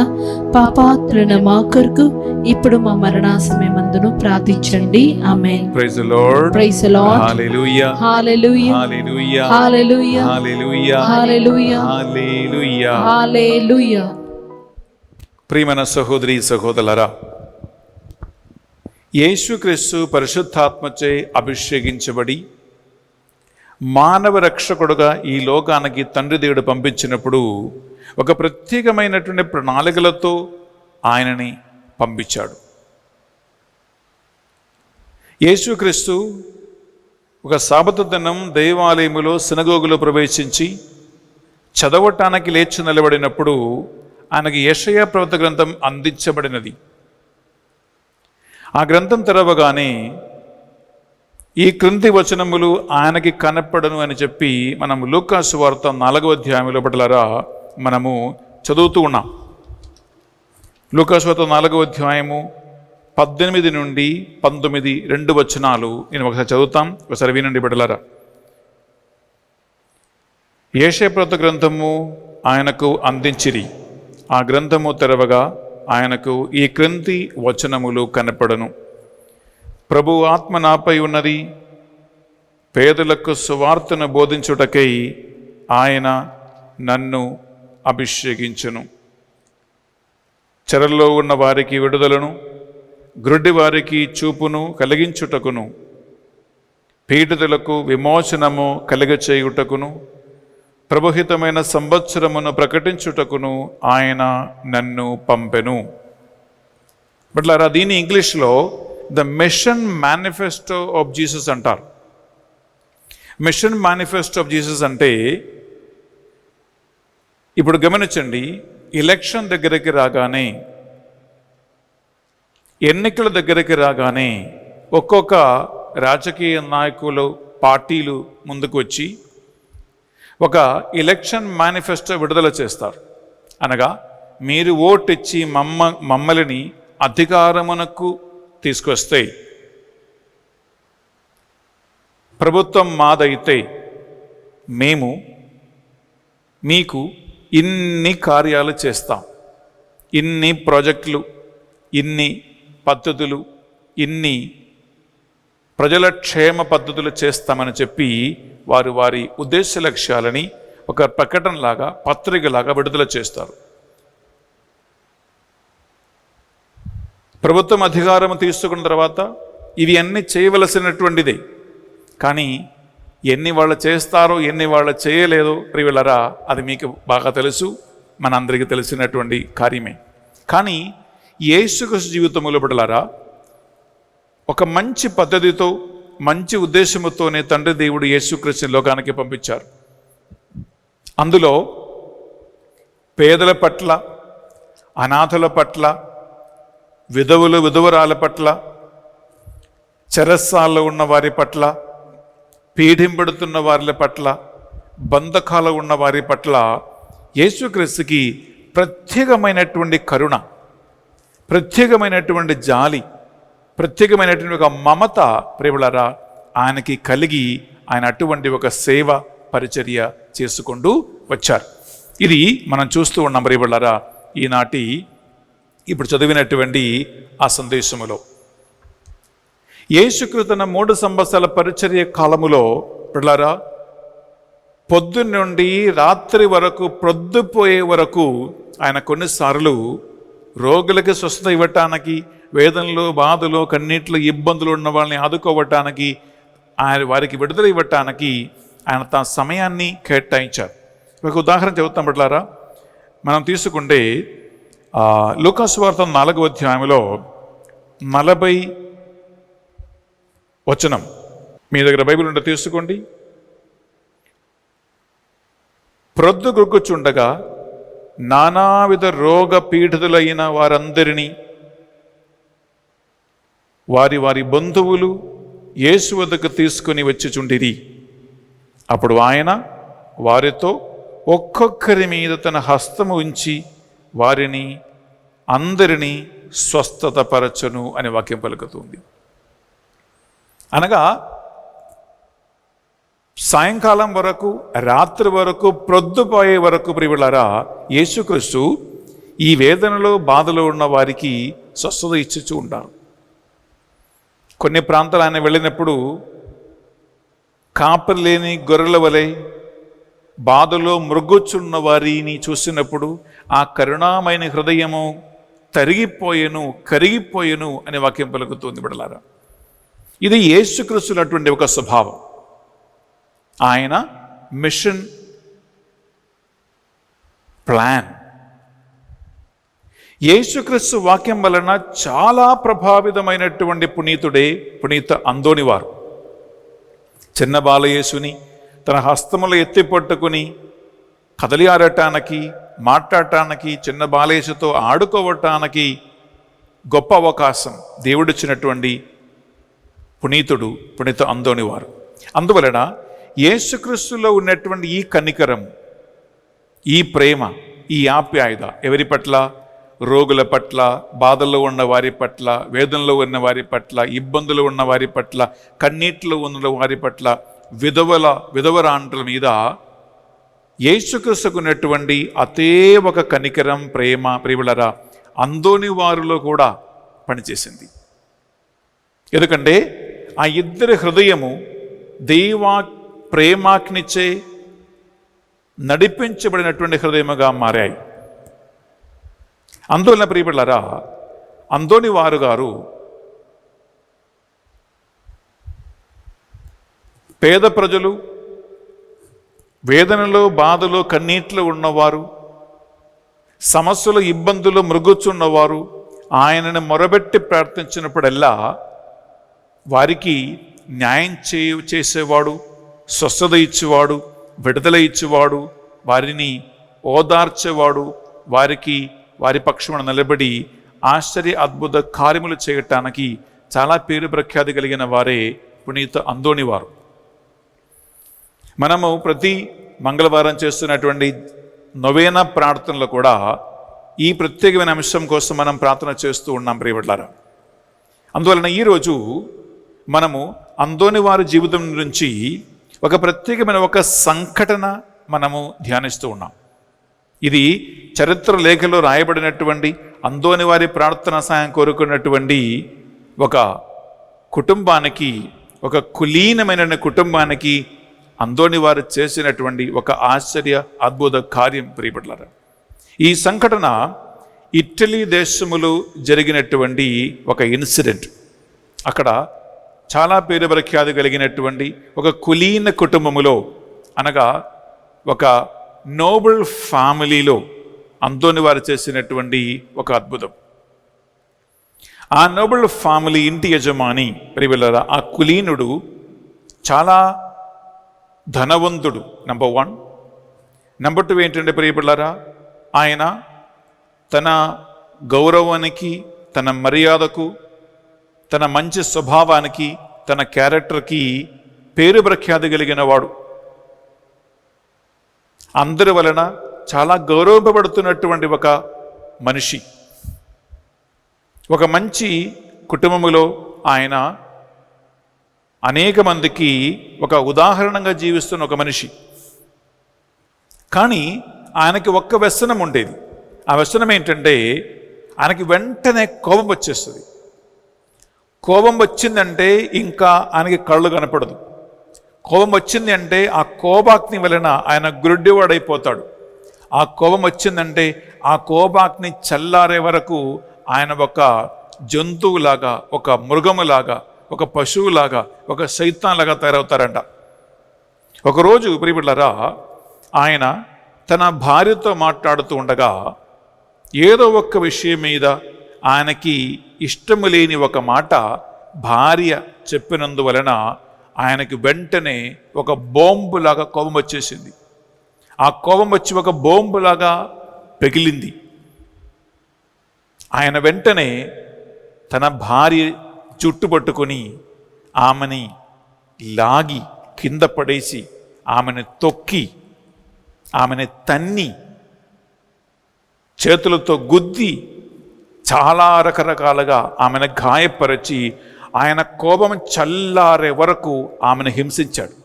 పాపాత్రులైన మా కొరకు ఇప్పుడు మా మరణ సమయమందును ప్రార్థించండి. ఆమేన్. Praise the Lord. Praise the Lord. హల్లెలూయా. హల్లెలూయా. హల్లెలూయా. హల్లెలూయా. హల్లెలూయా. హల్లెలూయా. హల్లెలూయా. హల్లెలూయా. ప్రియమైన సహోదరి సహోదరులారా, యేసుక్రీస్తు పరిశుద్ధాత్మచే అభిషేకించబడి మానవ రక్షకుడుగా ఈ లోకానికి తండ్రి దేవుడు పంపించినప్పుడు ఒక ప్రత్యేకమైనటువంటి ప్రణాళికలతో ఆయనని పంపించాడు. యేసుక్రీస్తు ఒక సాబతు దినం దేవాలయములో సినగోగులో ప్రవేశించి చదవటానికి లేచి నిలబడినప్పుడు ఆయనకి యెషయా ప్రవక్త గ్రంథం అందించబడినది. ఆ గ్రంథం తెరవగానే ఈ క్రింది వచనములు ఆయనకి కనపడను అని చెప్పి మనం లూకా సువార్త 4వ అధ్యాయంలో పట్లరా మనము చదువుతూ ఉన్నాం. లూకా సువార్త 4వ అధ్యాయము 18 నుండి 19 2 వచనాలు నేను ఒకసారి చదువుతాం, ఒకసారి వినండి బిడ్డలారా. యెషయా ప్రవక్త గ్రంథము ఆయనకు అందించిరి. ఆ గ్రంథము తెరవగా ఆయనకు ఈ క్రింది వచనములు కనపడను. ప్రభు ఆత్మ నాపై ఉన్నది, పేదలకు సువార్తను బోధించుటకై ఆయన నన్ను అభిషేకించును. చెరలో ఉన్న వారికి విడుదలను, గ్రుడ్డి వారికి చూపును కలిగించుటకును, పీడితులకు విమోచనము కలుగచేయుటకును, ప్రభుహితమైన సంవత్సరమును ప్రకటించుటకును ఆయన నన్ను పంపెను. బట్లారా, దీని ఇంగ్లీష్లో the mission manifesto of Jesus అంటారు. మిషన్ మేనిఫెస్టో ఆఫ్ జీసస్ అంటే, ఇప్పుడు గమనించండి, ఎలక్షన్ దగ్గరికి రాగానే, ఎన్నికల దగ్గరికి రాగానే ఒక్కొక్క రాజకీయ నాయకులు, పార్టీలు ముందుకు వచ్చి ఒక ఎలక్షన్ మేనిఫెస్టో విడుదల చేస్తారు. అనగా, మీరు ఓటు ఇచ్చి మమ్మల్ని అధికారమునకు తీసుకొస్తే, ప్రభుత్వం మాదైతే మేము మీకు ఇన్ని కార్యాలు చేస్తాం, ఇన్ని ప్రాజెక్టులు, ఇన్ని పద్ధతులు, ఇన్ని ప్రజల క్షేమ పద్ధతులు చేస్తామని చెప్పి వారు వారి ఉద్దేశ లక్ష్యాలని ఒక ప్రకటనలాగా, పత్రికలాగా విడుదల చేస్తారు. ప్రభుత్వం అధికారం తీసుకున్న తర్వాత ఇవి అన్నీ చేయవలసినటువంటిదే. కానీ ఎన్ని వాళ్ళు చేస్తారో, ఎన్ని వాళ్ళు చేయలేదో ప్రియులరా, అది మీకు బాగా తెలుసు, మనందరికీ తెలిసినటువంటి కార్యమే. కానీ యేసుక్రీస్తు జీవితంలో బిడ్డలారా, ఒక మంచి పద్ధతితో, మంచి ఉద్దేశముతోనే తండ్రి దేవుడు యేసుక్రీస్తుని లోకానికి పంపించారు. అందులో పేదల పట్ల, అనాథల పట్ల, విధవరాల పట్ల, చెరస్సాల్లో ఉన్న వారి పట్ల, పీడింపడుతున్న వారి పట్ల, బంధకాలు ఉన్న వారి పట్ల యేసుక్రీస్తుకి ప్రత్యేకమైనటువంటి కరుణ, ప్రత్యేకమైనటువంటి జాలి, ప్రత్యేకమైనటువంటి ఒక మమత ప్రేమలారా ఆయనకి కలిగి ఆయన అటువంటి ఒక సేవ పరిచర్య చేసుకుంటూ వచ్చారు. ఇది మనం చూస్తూ ఉన్నాం ప్రేమలారా ఈనాటి ఇప్పుడు చదివినటువంటి ఆ సందేశములో. యేసుక్రీస్తు తన 3 సంవత్సరాల పరిచర్య కాలములో ప్రియులారా, పొద్దున్న నుండి రాత్రి వరకు, ప్రొద్దుపోయే వరకు ఆయన కొన్నిసార్లు రోగులకి స్వస్థత ఇవ్వటానికి, వేదనలు, బాధలు, కన్నీట్లు, ఇబ్బందులు ఉన్న వాళ్ళని ఆదుకోవటానికి, ఆయన వారికి విడుదల ఇవ్వటానికి ఆయన తన సమయాన్ని కేటాయించారు. ఒక ఉదాహరణ చెబుతాం బిడ్డలారా. మనం తీసుకుంటే లూకాసు వార్త 4వ అధ్యాయంలో 40 వచనం, మీ దగ్గర బైబిల్ ఉంటే తీసుకోండి. ప్రొద్దుగుచ్చుండగా నానావిధ రోగ పీడితులైన వారందరినీ వారి వారి బంధువులు యేసు వద్దకు తీసుకుని వచ్చిచుండిరి. అప్పుడు ఆయన వారితో ఒక్కొక్కరి మీద తన హస్తము ఉంచి వారిని అందరినీ స్వస్థత పరచును అనే వాక్యం పలుకుతుంది. అనగా సాయంకాలం వరకు, రాత్రి వరకు, ప్రొద్దుపోయే వరకు ప్రియులారా యేసుక్రీస్తు ఈ వేదనలో, బాధలో ఉన్న వారికి స్వస్థత ఇచ్చుచూ ఉంటారు. కొన్ని ప్రాంతాలు ఆయన వెళ్ళినప్పుడు కాపరి లేని గొర్రెల వలె బాధలో మృగుచున్న వారిని చూసినప్పుడు ఆ కరుణామైన హృదయము తరిగిపోయెను, కరిగిపోయెను అనే వాక్యం పలుకుతుంది బిడ్డలారా. ఇది యేసుక్రీస్తునటువంటి ఒక స్వభావం. ఆయన మిషన్ ప్లాన్. యేసుక్రీస్తు వాక్యం వలన చాలా ప్రభావితమైనటువంటి పునీత అందోనివారు చిన్న బాలయేసుని తన హస్తములు ఎత్తి పట్టుకుని కదలి ఆడటానికి, మాట్లాడటానికి, చిన్న బాలయేసుతో ఆడుకోవటానికి గొప్ప అవకాశం దేవుడిచ్చినటువంటి పునీత అందోనివారు. అందువలన యేసుక్రీస్తులో ఉన్నటువంటి ఈ కనికరం, ఈ ప్రేమ, ఈ ఆప్యాయత ఎవరి పట్ల? రోగుల పట్ల, బాధల్లో ఉన్న వారి పట్ల, వేదనలో ఉన్న వారి పట్ల, ఇబ్బందులు ఉన్న వారి పట్ల, కన్నీటిలో ఉన్న వారి పట్ల, విధవరాంటల మీద యేసుక్రీస్తుకున్నటువంటి అదే ఒక కనికరం, ప్రేమ ప్రియులరా అందోని వారిలో కూడా పనిచేసింది. ఎందుకంటే ఆ ఇద్దరి హృదయము దైవ ప్రేమాగ్నిచే నడిపించబడినటువంటి హృదయముగా మారాయి. అందువలన ప్రియబిడ్డలారా, అందోని వారు గారు పేద ప్రజలు, వేదనలో, బాధలో, కన్నీట్లో ఉన్నవారు, సమస్యలు, ఇబ్బందులు మృగుచున్నవారు ఆయనను మొరబెట్టి ప్రార్థించినప్పుడల్లా వారికి న్యాయం చేసేవాడు, స్వస్థత ఇచ్చేవాడు, విడుదల ఇచ్చేవాడు, వారిని ఓదార్చేవాడు, వారి పక్షమున నిలబడి ఆశ్చర్య అద్భుత కార్యములు చేయటానికి చాలా పేరు ప్రఖ్యాతి కలిగిన వారే పునీత అందోని వారు. మనము ప్రతి మంగళవారం చేస్తున్నటువంటి నొవేనా ప్రార్థనలో కూడా ఈ ప్రత్యేకమైన అంశం కోసం మనం ప్రార్థన చేస్తూ ఉన్నాం ప్రియబిడ్డలారా. అందువలన ఈరోజు మనము అందోని వారి జీవితం నుంచి ఒక ప్రత్యేకమైన ఒక సంఘటన మనము ధ్యానిస్తూ ఉన్నాం. ఇది చరిత్ర లేఖలో రాయబడినటువంటి అందోని వారి ప్రార్థన సహాయం కోరుకున్నటువంటి ఒక కుటుంబానికి, ఒక కులీనమైన కుటుంబానికి అందోని వారు చేసినటువంటి ఒక ఆశ్చర్య అద్భుత కార్యం ప్రియబిడ్డలారా. ఈ సంఘటన ఇటలీ దేశములో జరిగినటువంటి ఒక ఇన్సిడెంట్. అక్కడ చాలా పేరు ప్రఖ్యాతి కలిగినటువంటి ఒక కులీన కుటుంబములో, అనగా ఒక నోబుల్ ఫ్యామిలీలో అందోని వారు చేసినటువంటి ఒక అద్భుతం. ఆ నోబుల్ ఫ్యామిలీ ఇంటి యజమాని ప్రియబిడ్డలారా, ఆ కులీనుడు చాలా ధనవంతుడు. నెంబర్ 1. నెంబర్ 2 ఏంటంటే ప్రియబిడ్డలారా, ఆయన తన గౌరవానికి, తన మర్యాదకు, తన మంచి స్వభావానికి, తన క్యారెక్టర్కి పేరు ప్రఖ్యాతి కలిగిన వాడు. అందరి వలన చాలా గౌరవింపబడుతున్నటువంటి ఒక మనిషి. ఒక మంచి కుటుంబములో ఆయన అనేక మందికి ఒక ఉదాహరణగా జీవిస్తున్న ఒక మనిషి. కానీ ఆయనకి ఒక్క వ్యసనం ఉండేది. ఆ వ్యసనం ఏంటంటే ఆయనకి వెంటనే కోపం వచ్చేస్తుంది. కోపం వచ్చిందంటే ఇంకా ఆయనకి కళ్ళు కనపడదు. కోపం వచ్చింది అంటే ఆ కోపాగ్ని వలన ఆయన గుడ్డివాడైపోతాడు. ఆ కోపం వచ్చిందంటే ఆ కోపాగ్ని చల్లారే వరకు ఆయన ఒక జంతువులాగా, ఒక మృగములాగా, ఒక పశువులాగా, ఒక సైతాన్లాగా తయారవుతారంట. ఒకరోజు ప్రియబిడ్డలారా, ఆయన తన భార్యతో మాట్లాడుతూ ఉండగా ఏదో ఒక్క విషయం మీద ఆయనకి ఇష్టము లేని ఒక మాట భార్య చెప్పినందువలన ఆయనకి వెంటనే ఒక బాంబులాగా కోపం వచ్చేసింది. ఆ కోపం వచ్చి ఒక బాంబులాగా పెగిలింది. ఆయన వెంటనే తన భార్య చుట్టుపట్టుకొని ఆమెని లాగి కింద పడేసి, ఆమెను తొక్కి, ఆమెను తన్ని, చేతులతో గుద్ది, చాలా రకరకాలుగా ఆమెను గాయపరిచి ఆయన కోపం చల్లారే వరకు ఆమెను హింసించాడు.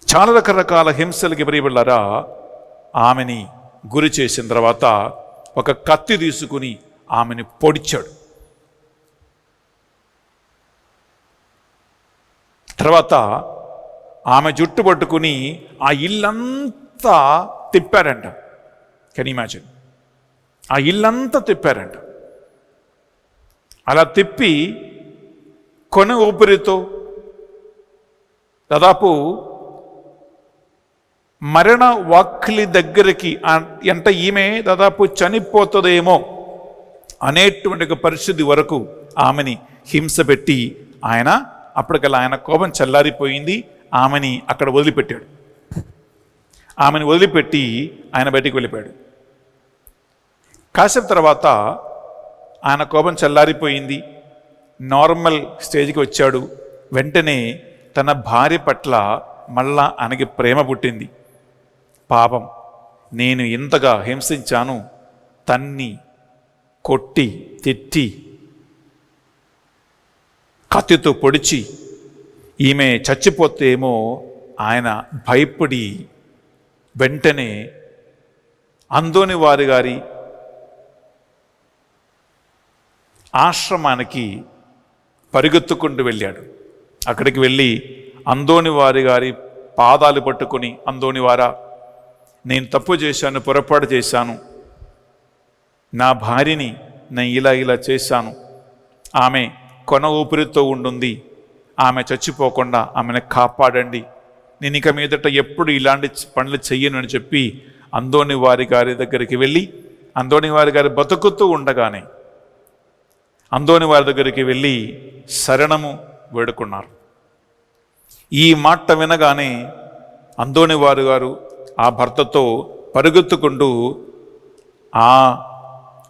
చాలా రకరకాల హింసలకి ప్రియబిడ్డలారా ఆమెని గురి చేసిన తర్వాత ఒక కత్తి తీసుకుని ఆమెని పొడిచాడు. తర్వాత ఆమె జుట్టు పట్టుకుని ఆ ఇల్లంతా తిప్పారంట. Can imagine? ఆ ఇల్లంతా తిప్పారంట. అలా తిప్పి కొన ఊపిరితో దాదాపు మరణ వాకిలి దగ్గరికి, అంటే ఈమె దాదాపు చనిపోతుందేమో అనేటువంటి ఒక పరిస్థితి వరకు ఆమెని హింస పెట్టి ఆయన, అప్పటికల్లా ఆయన కోపం చల్లారిపోయింది, ఆమెని అక్కడ వదిలిపెట్టాడు. ఆమెను వదిలిపెట్టి ఆయన బయటికి వెళ్ళిపోయాడు. కాసేపు తర్వాత ఆయన కోపం చల్లారిపోయింది, నార్మల్ స్టేజ్కి వచ్చాడు. వెంటనే తన భార్య పట్ల మళ్ళా ఆయనకి ప్రేమ పుట్టింది. పాపం, నేను ఇంతగా హింసించాను, తన్ని, కొట్టి, తిట్టి, కత్తితో పొడిచి ఈమె చచ్చిపోతేమో ఆయన భయపడి వెంటనే అందోని వారి గారి ఆశ్రమానికి పరిగెత్తుకుంటూ వెళ్ళాడు. అక్కడికి వెళ్ళి అందోని వారి గారి పాదాలు పట్టుకొని, అందోని వారా, నేను తప్పు చేశాను, పొరపాటు చేశాను, నా భార్యని నేను ఇలా చేశాను, ఆమె కొన ఊపిరితో ఉండుంది, ఆమె చచ్చిపోకుండా ఆమెను కాపాడండి, నేను ఇక మీదట ఎప్పుడు ఇలాంటి పనులు చెయ్యను అని చెప్పి అందోని వారి గారి దగ్గరికి వెళ్ళి, అందోని వారి గారి బతుకుతూ ఉండగానే అందోని వారి దగ్గరికి వెళ్ళి శరణము వేడుకున్నారు. ఈ మాట వినగానే అందోని వారి గారు ఆ భర్తతో పరుగెత్తుకుంటూ ఆ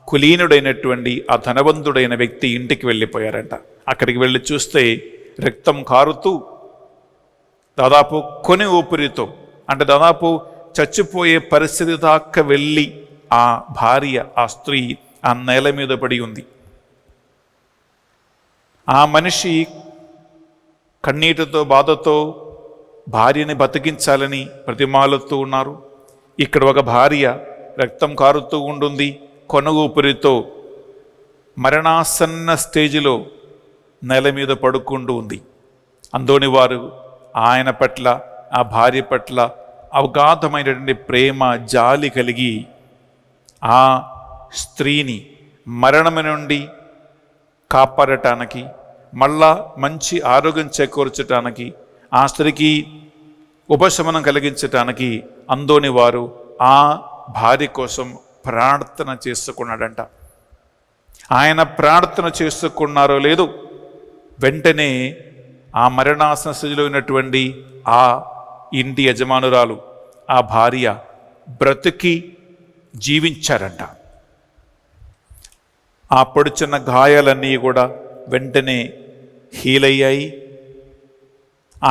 కులీనుడైనటువంటి ఆ ధనవంతుడైన వ్యక్తి ఇంటికి వెళ్ళిపోయారంట. అక్కడికి వెళ్ళి చూస్తే రక్తం కారుతూ దాదాపు కొని ఊపిరితో, అంటే దాదాపు చచ్చిపోయే పరిస్థితి దాకా వెళ్ళి ఆ భార్య, ఆ స్త్రీ ఆ నేల మీద పడి ఉంది. ఆ మనిషి కన్నీటితో బాధతో భార్యని బతికించాలని ప్రతిమాలుతూ ఉన్నారు. ఇక్కడ ఒక భార్య రక్తం కారుతూ ఉంటుంది, కొన ఊపిరితో మరణాసన్న స్టేజిలో నేల మీద పడుకుంటూ ఉంది. అందోని వారు ఆయన పట్ల, ఆ భార్య పట్ల అవగాధమైనటువంటి ప్రేమ, జాలి కలిగి ఆ స్త్రీని మరణం నుండి కాపాడటానికి, మళ్ళా మంచి ఆరోగ్యం చేకూర్చటానికి, ఆ స్త్రీకి ఉపశమనం కలిగించటానికి అందోని వారు ఆ భార్య కోసం ప్రార్థన చేసుకున్నాడంట. ఆయన ప్రార్థన చేసుకున్నారో లేదో, వెంటనే ఆ మరణాసన స్థితిలో ఉన్నటువంటి ఆ ఇంటి యజమానురాలు, ఆ భార్య బ్రతికి జీవించారంట. ఆ పొడిచిన గాయాలన్నీ కూడా వెంటనే హీల్ అయ్యాయి.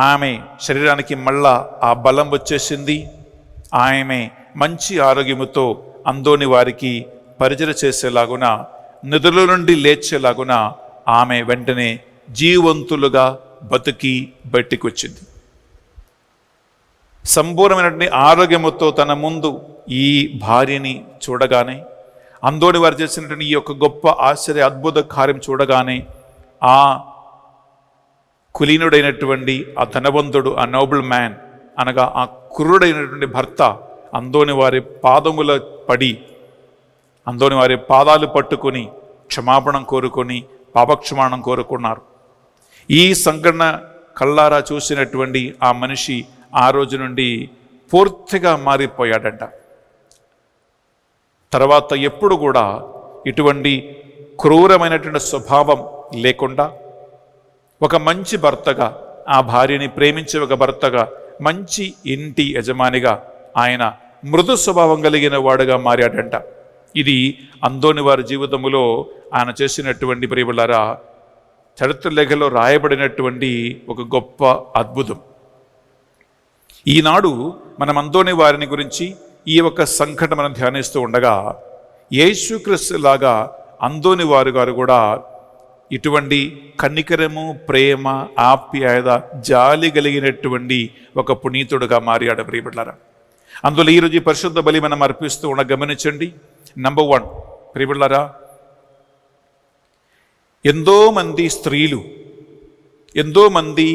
ఆమె శరీరానికి మళ్ళా ఆ బలం వచ్చేసింది. ఆమె మంచి ఆరోగ్యముతో అందోని వారికి పరిచయం చేసేలాగున, నిధుల నుండి లేచేలాగున ఆమె వెంటనే జీవంతులుగా బతికి బయటికి వచ్చింది. సంపూర్ణమైనటువంటి ఆరోగ్యముతో తన ముందు ఈ భార్యని చూడగానే, అందోని వారు చేసినటువంటి ఈ యొక్క గొప్ప ఆశ్చర్య అద్భుత కార్యం చూడగానే ఆ కులీనుడైనటువంటి ఆ ధనవంతుడు, ఆ నోబుల్ మ్యాన్ అనగా ఆ క్రూరుడైనటువంటి భర్త అందోని వారి పాదముల పడి, అందోని వారి పాదాలు పట్టుకొని క్షమాపణ కోరుకొని పాపక్షమాపణం కోరుకున్నారు. ఈ సంఘటన కళ్ళారా చూసినటువంటి ఆ మనిషి ఆ రోజు నుండి పూర్తిగా మారిపోయాడంట. తర్వాత ఎప్పుడు కూడా ఇటువంటి క్రూరమైనటువంటి స్వభావం లేకుండా ఒక మంచి భర్తగా, ఆ భార్యని ప్రేమించే ఒక భర్తగా, మంచి ఇంటి యజమానిగా ఆయన మృదు స్వభావం కలిగిన వాడుగా మారాడంట. ఇది అందోని వారి జీవితంలో ఆయన చేసినటువంటి ప్రియబిళ్ళారా చరిత్రలేఖలో రాయబడినటువంటి ఒక గొప్ప అద్భుతం. ఈనాడు మనం అందోని వారిని గురించి ఈ యొక్క సంఘటన మనం ధ్యానిస్తూ ఉండగా, యేసుక్రీస్తు లాగా అందోని వారు గారు కూడా ఇటువంటి కనికరము, ప్రేమ, ఆప్యాయత, జాలి కలిగినటువంటి ఒక పునీతుడుగా మారాడు ప్రియబిడ్డలారా. అందులో ఈరోజు ఈ పరిశుద్ధ బలి మనం అర్పిస్తూ ఉన్న గమనించండి. నంబర్ 1 ప్రియబిడ్డలారా, ఎంతోమంది స్త్రీలు, ఎంతోమంది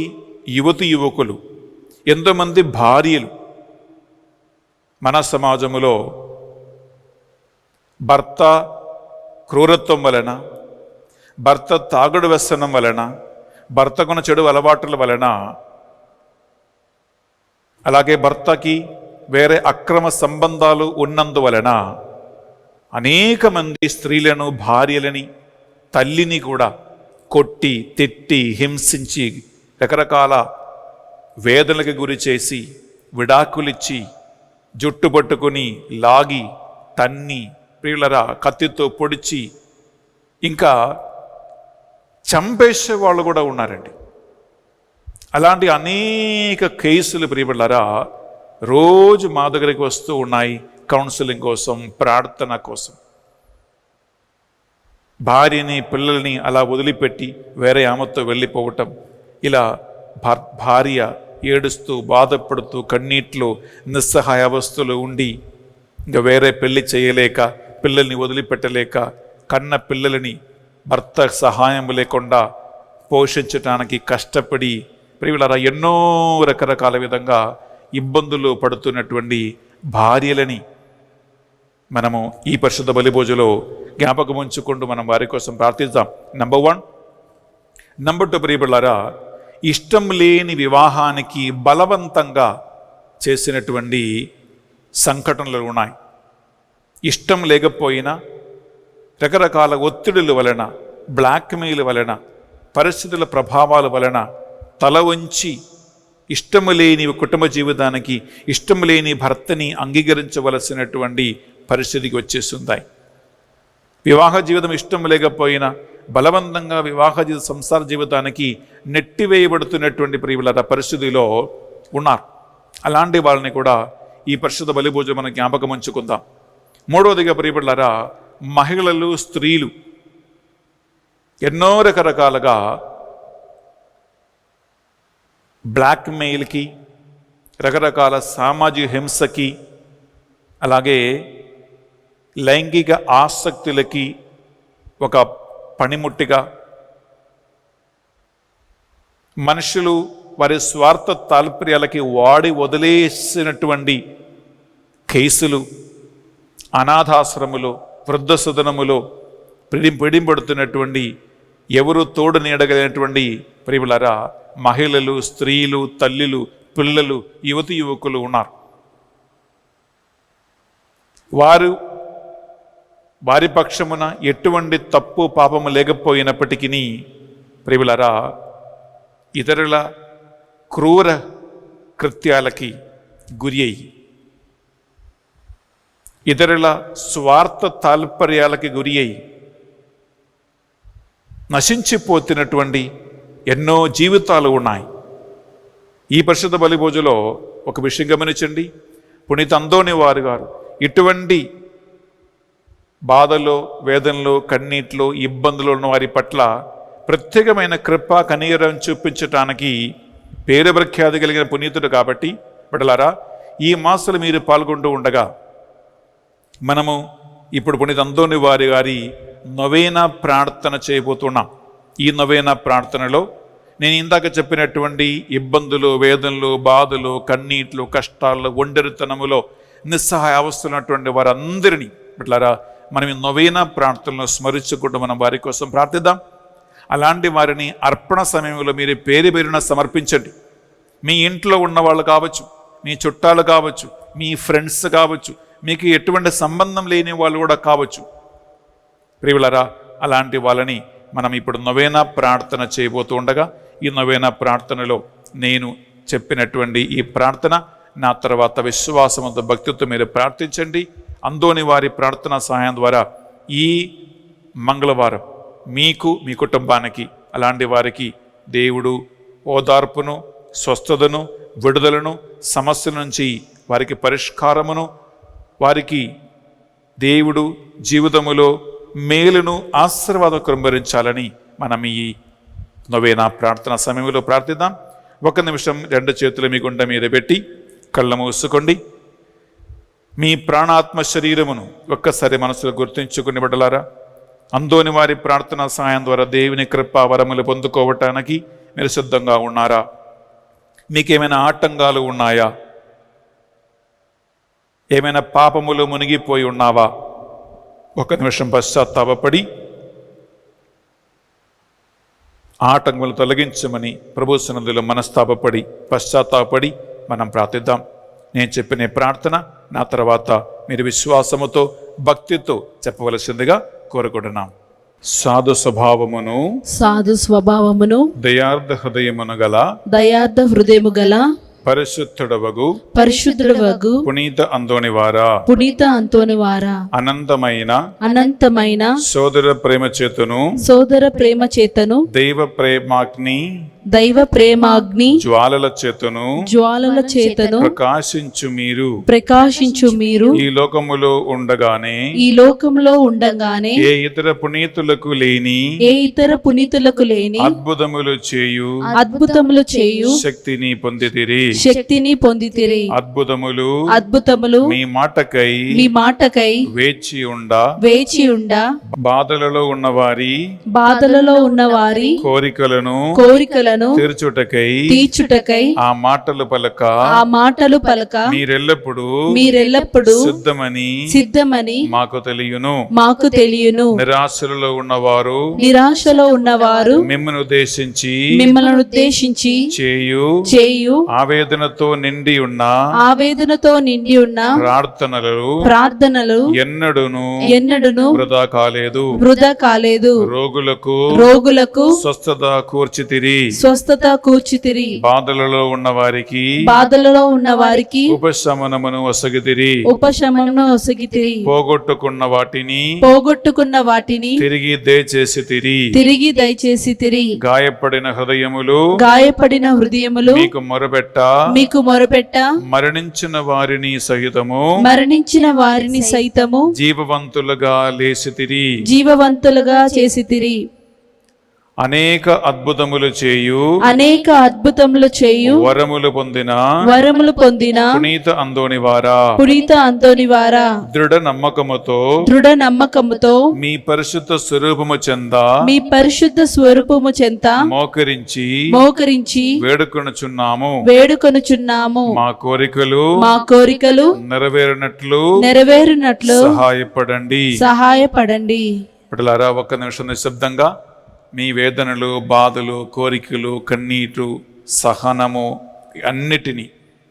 యువకులు, ఎంతోమంది భార్యలు మన సమాజంలో భర్త క్రూరత్వం వలన, భర్త తాగుడు వ్యసనం వలన, భర్తకున్న చెడు అలవాట్ల వలన, అలాగే భర్తకి వేరే అక్రమ సంబంధాలు ఉన్నందువలన అనేక మంది స్త్రీలను, భార్యలని, తల్లిని కూడా కొట్టి, తిట్టి, హింసించి, రకరకాల వేదనలకు గురి చేసి, విడాకులిచ్చి, జుట్టు పట్టుకుని లాగి, తన్ని, ప్రియులరా కత్తితో పొడిచి, ఇంకా చంపేసే వాళ్ళు కూడా ఉన్నారండి. అలాంటి అనేక కేసులు ప్రియబిడ్డలారా రోజు మా దగ్గరికి వస్తూ ఉన్నాయి కౌన్సిలింగ్ కోసం, ప్రార్థన కోసం. భార్యని, పిల్లల్ని అలా వదిలిపెట్టి వేరే ఆమెతో వెళ్ళిపోవటం, ఇలా భార్య ఏడుస్తూ, బాధపడుతూ, కన్నీట్లో, నిస్సహాయ అవస్థలో ఉండి ఇంకా వేరే పెళ్లి చేయలేక, పిల్లల్ని వదిలిపెట్టలేక, కన్న పిల్లలని భర్త సహాయం లేకుండా పోషించటానికి కష్టపడి ప్రియులారా, ఎన్నో రకరకాల విధంగా ఇబ్బందులు పడుతున్నటువంటి భార్యలని మనము ఈ పరిశుద్ధ బలిభోజలో జ్ఞాపకం ఉంచుకుంటూ మనం వారి కోసం ప్రార్థిద్దాం. నంబర్ 1. నంబర్ 2, ప్రియబిళ్ళారా, ఇష్టం లేని వివాహానికి బలవంతంగా చేసినటువంటి సంఘటనలు ఉన్నాయి. ఇష్టం లేకపోయినా రకరకాల ఒత్తిడుల వలన, బ్లాక్మెయిల్ వలన, పరిస్థితుల ప్రభావాల వలన తల వంచి ఇష్టము లేని కుటుంబ జీవితానికి ఇష్టం లేని భర్తని అంగీకరించవలసినటువంటి పరిస్థితికి వచ్చేస్తుంది. వివాహ జీవితం ఇష్టం లేకపోయినా బలవంతంగా సంసార జీవితానికి నెట్టివేయబడుతున్నటువంటి ప్రియుల పరిస్థితిలో ఉన్నారు. అలాంటి వాళ్ళని కూడా ఈ పరిశుద్ధ బలిభోజనం మనం జ్ఞాపకం ఉంచుకుందాం. 3వదిగా ప్రియబిడ్డలారా, మహిళలు, స్త్రీలు ఎన్నో రకరకాలుగా బ్లాక్మెయిల్కి, రకరకాల సామాజిక హింసకి, అలాగే లైంగిక ఆసక్తులకి ఒక పనిముట్టిగా మనుషులు వారి స్వార్థ తాల్పర్యాలకి వాడి వదిలేసినటువంటి కేసులు, అనాథాశ్రములు, వృద్ధ సదనములో పిడింపడుతున్నటువంటి ఎవరు తోడు నీడగలిగినటువంటి ప్రియులారా మహిళలు, స్త్రీలు, తల్లులు, పిల్లలు, యువతి యువకులు ఉన్నారు. వారి పక్షమున ఎటువంటి తప్పు పాపము లేకపోయినప్పటికీ ప్రియులారా ఇతరుల క్రూర కృత్యాలకి గురి అయ్యి, ఇతరుల స్వార్థ తాల్పర్యాలకి గురి అయ్యి నశించిపోతున్నటువంటి ఎన్నో జీవితాలు ఉన్నాయి. ఈ పరిశుద్ధ బలిభోజలో ఒక విషయం గమనించండి. పునీత అందోని వారు గారు ఇటువంటి బాధలో, వేదనలో, కన్నీటిలో, ఇబ్బందులు ఉన్న వారి పట్ల ప్రత్యేకమైన కృప, కనికరం చూపించటానికి పేరు ప్రఖ్యాతి కలిగిన పునీతుడు కాబట్టి బిడ్డలారా, ఈ మాసాలు మీరు పాల్గొంటూ ఉండగా మనము ఇప్పుడు పునీత అందోని వారి గారి నొవేనా ప్రార్థన చేయబోతున్నాం. ఈ నొవేనా ప్రార్థనలో నేను ఇందాక చెప్పినటువంటి ఇబ్బందులు, వేదనలు, బాధలు, కన్నీట్లు, కష్టాలు, ఒంటరితనములో నిస్సహాయ అవస్థలున్నటువంటి వారందరినీ బిడ్డలారా మనం ఈ నొవేనా ప్రార్థనలో స్మరించుకుంటూ మనం వారి కోసం ప్రార్థిద్దాం. అలాంటి వారిని అర్పణ సమయంలో మీరు పేరున సమర్పించండి. మీ ఇంట్లో ఉన్న వాళ్ళు కావచ్చు, మీ చుట్టాలు కావచ్చు, మీ ఫ్రెండ్స్ కావచ్చు, మీకు ఎటువంటి సంబంధం లేని వాళ్ళు కూడా కావచ్చు. ప్రియులారా, అలాంటి వాళ్ళని మనం ఇప్పుడు నొవేనా ప్రార్థన చేయబోతూ ఉండగా ఈ నొవేనా ప్రార్థనలో నేను చెప్పినటువంటి ఈ ప్రార్థన నా తర్వాత విశ్వాసంతో, భక్తితో మీరు ప్రార్థించండి. అందోని వారి ప్రార్థనా సహాయం ద్వారా ఈ మంగళవారం మీకు, మీ కుటుంబానికి, అలాంటి వారికి దేవుడు ఓదార్పును, స్వస్థతను, విడుదలను, సమస్యల నుంచి వారికి పరిష్కారమును, వారికి దేవుడు జీవితములో మేలును, ఆశీర్వాదం కృంభరించాలని మనం ఈ నొవేనా ప్రార్థన సమయంలో ప్రార్థిద్దాం. 1 నిమిషం 2 చేతులు మీ గుండె మీద పెట్టి కళ్ళ మూసుకోండి. మీ ప్రాణాత్మ శరీరమును ఒక్కసారి మనసులో గుర్తించుకుని బిడ్డలారా, అందోని వారి ప్రార్థనా సహాయం ద్వారా దేవుని కృప వరములు పొందుకోవటానికి మీరు సిద్ధంగా ఉన్నారా? మీకేమైనా ఆటంకాలు ఉన్నాయా? ఏమైనా పాపములు మునిగిపోయి ఉన్నావా? 1 నిమిషం పశ్చాత్తాపడి ఆటంకములు తొలగించమని ప్రభు సన్నిధిలో మనస్తాపడి, పశ్చాత్తాపడి మనం ప్రార్థిద్దాం. నేను చెప్పిన ప్రార్థన నా తర్వాత మీరు విశ్వాసముతో, భక్తితో చెప్పవలసిందిగా కోరుకుంటున్నాం. సాధు స్వభావమును దయార్థ హృదయము గల పరిశుద్ధుడవగు పునీత అంతోనివారా అనంతమైన సోదర ప్రేమ చేతను దైవ ప్రేమాగ్ని జ్వాలల చేతను ప్రకాశించు మీరు ఈ లోకములో ఉండగానే ఏ ఇతర పునీతులకు లేని అద్భుతములు చేయు శక్తిని పొందితిరి. అద్భుతములు మీ మాటకై వేచి ఉండ బాధలలో ఉన్నవారి కోరికలను కోరికలను తీర్చుటకై ఆ మాటలు పలక మీరెల్లప్పుడు సిద్ధమని మాకు తెలియను. నిరాశలో ఉన్నవారు మిమ్మల్ని ఉద్దేశించి చేయు ఆవేదనతో నిండి ఉన్న ప్రార్థనలు ఎన్నడును వృధా కాలేదు. రోగులకు స్వస్థత కూర్చితిరి. బాధలలో ఉన్న వారికి ఉపశమనమును ఒసగితిరి. పోగొట్టుకున్న వాటిని తిరిగి దయచేసితిరి. గాయపడిన హృదయములు మీకు మొరపెట్ట మరణించిన వారిని సహితము జీవవంతులుగా చేసితిరి. అనేక అద్భుతములు చేయు వరములు పొందిన పునీత అందోనివారా దృఢ నమ్మకముతో మీ పరిశుద్ధ స్వరూపము చెంత మోకరించి వేడుకొనుచున్నాము. మా కోరికలు నెరవేరునట్లు సహాయపడండి. ఇప్పటిలారా ఒక్క నిమిషం నిశ్శబ్దంగా మీ వేదనలు, బాధలు, కోరికలు, కన్నీటు, సహనము అన్నిటినీ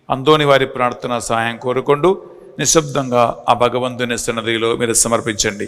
అందోని వారి ప్రార్థన సహాయం కోరుకుంటూ నిశ్శబ్దంగా ఆ భగవంతుని సన్నిధిలో మీరు సమర్పించండి.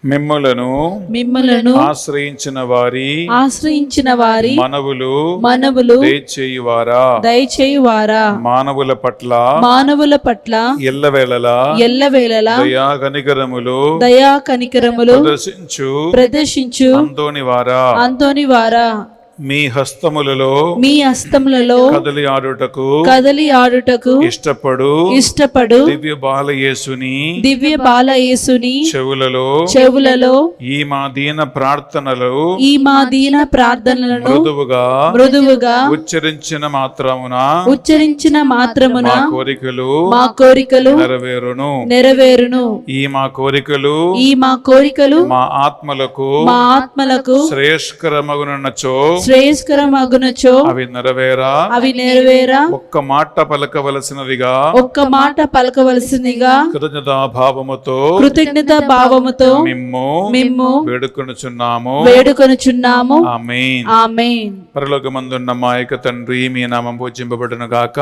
మిమ్ములను ఆశ్రయించిన వారి మనవులు దయచేయువారా మానవుల పట్ల ఎల్లవేళలా దయా కనికరములు ప్రదర్శించు అందోనివారా మీ హస్తములలో కదలి ఆడుటకు ఇష్టపడు దివ్య బాలయేసుని చెవులలో ఈ మా దీన ప్రార్థనలను మృదువుగా ఉచ్చరించిన మాత్రమున మా కోరికలు నెరవేరును. ఈ మా కోరికలు మా ఆత్మలకు శ్రేయస్కరమగునచో అవి నెరవేరా ఒక్క మాట పలకవలసినదిగా కృతజ్ఞతా భావముతో మిమ్ము వేడుకొనుచున్నాము. ఆమేన్. పరలోకమందున్న మా యొక్క తండ్రి, మీ నామం పూజింపబడును గాక,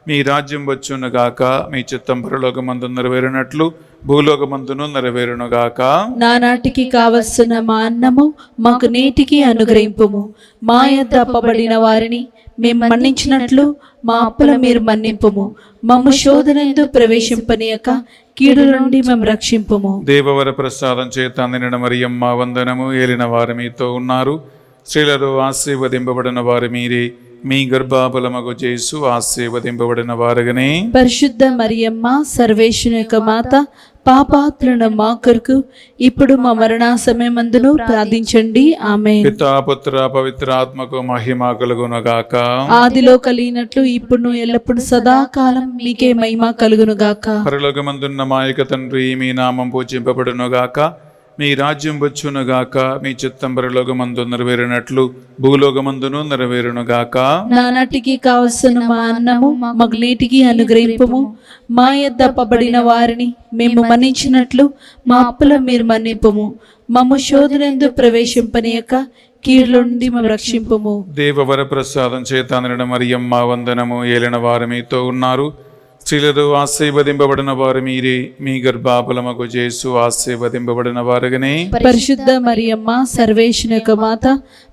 మీ రాజ్యం వచ్చును గాక, మీ చిత్తం పరలోకమందు నెరవేరినట్లు భూలోకమందును నెరవేరును గాక. నానాటికి కావలసిన మా అన్నము మాకు నేటికి అనుగ్రహింపుము. మా యొద్ద అప్పబడిన వారిని మేము మన్నించినట్లు మా అప్పుల మీరు మన్నింపుము. మమ్ము శోధనయందు ప్రవేశింపనీయక కీడు నుండి మేము రక్షింపుము. దేవవర ప్రసాదం చేత నిండిన మరియమ్మ వందనము. ఏలిన వారు మీతో ఉన్నారు. స్త్రీలలో ఆశీర్వదింపబడిన వారు మీరే. మీ గర్భఫలమగు యేసు ఆశీర్వదింపబడిన వారుగానే. పరిశుద్ధ మరియమ్మ సర్వేశ్వరుని యొక్క మాత, పాపాత్రులైన మా కొరకు ఇప్పుడు మా మరణ సమయమందును ప్రార్థించండి. ఆమేన్. పితా పుత్ర పవిత్ర ఆత్మకు మహిమ కలుగును గాక. ఆదిలో కలిగినట్లు ఇప్పుడు ఎల్లప్పుడు సదాకాలం మీకే మహిమ కలుగును గాక. పరలోకమందున్న మా యొక్క తండ్రి, మీ నామం పూజింపబడును గాక, మీ రాజ్యం వచ్చును గాక, మీ చిత్తం పరలోకమందు నెరవేరినట్లు భూలోకమందును నెరవేరును గాక. నానాటికి కావలసిన మా అన్నము మాకు నేటికి అనుగ్రహింపుము. మా యొద్ద అప్పబడిన వారిని మేము మన్నించినట్లు మా అప్పుల మీరు మన్నింపుము. మమ్ము శోధనయందు ప్రవేశింపనీయక కీడుల నుండి మేము రక్షింపుము. దేవవర ప్రసాదం చేత నిండిన మరియమ్మ వందనము. ఏలిన వారు మీతో ఉన్నారు. స్త్రీలలో ఆశీర్వదింపబడిన వారు మీరే, మీ గర్భఫలమగు యేసు ఆశీర్వదింపబడిన వారుగానే. పరిశుద్ధ మరియమ్మ సర్వేశ్వరుని యొక్క మాత,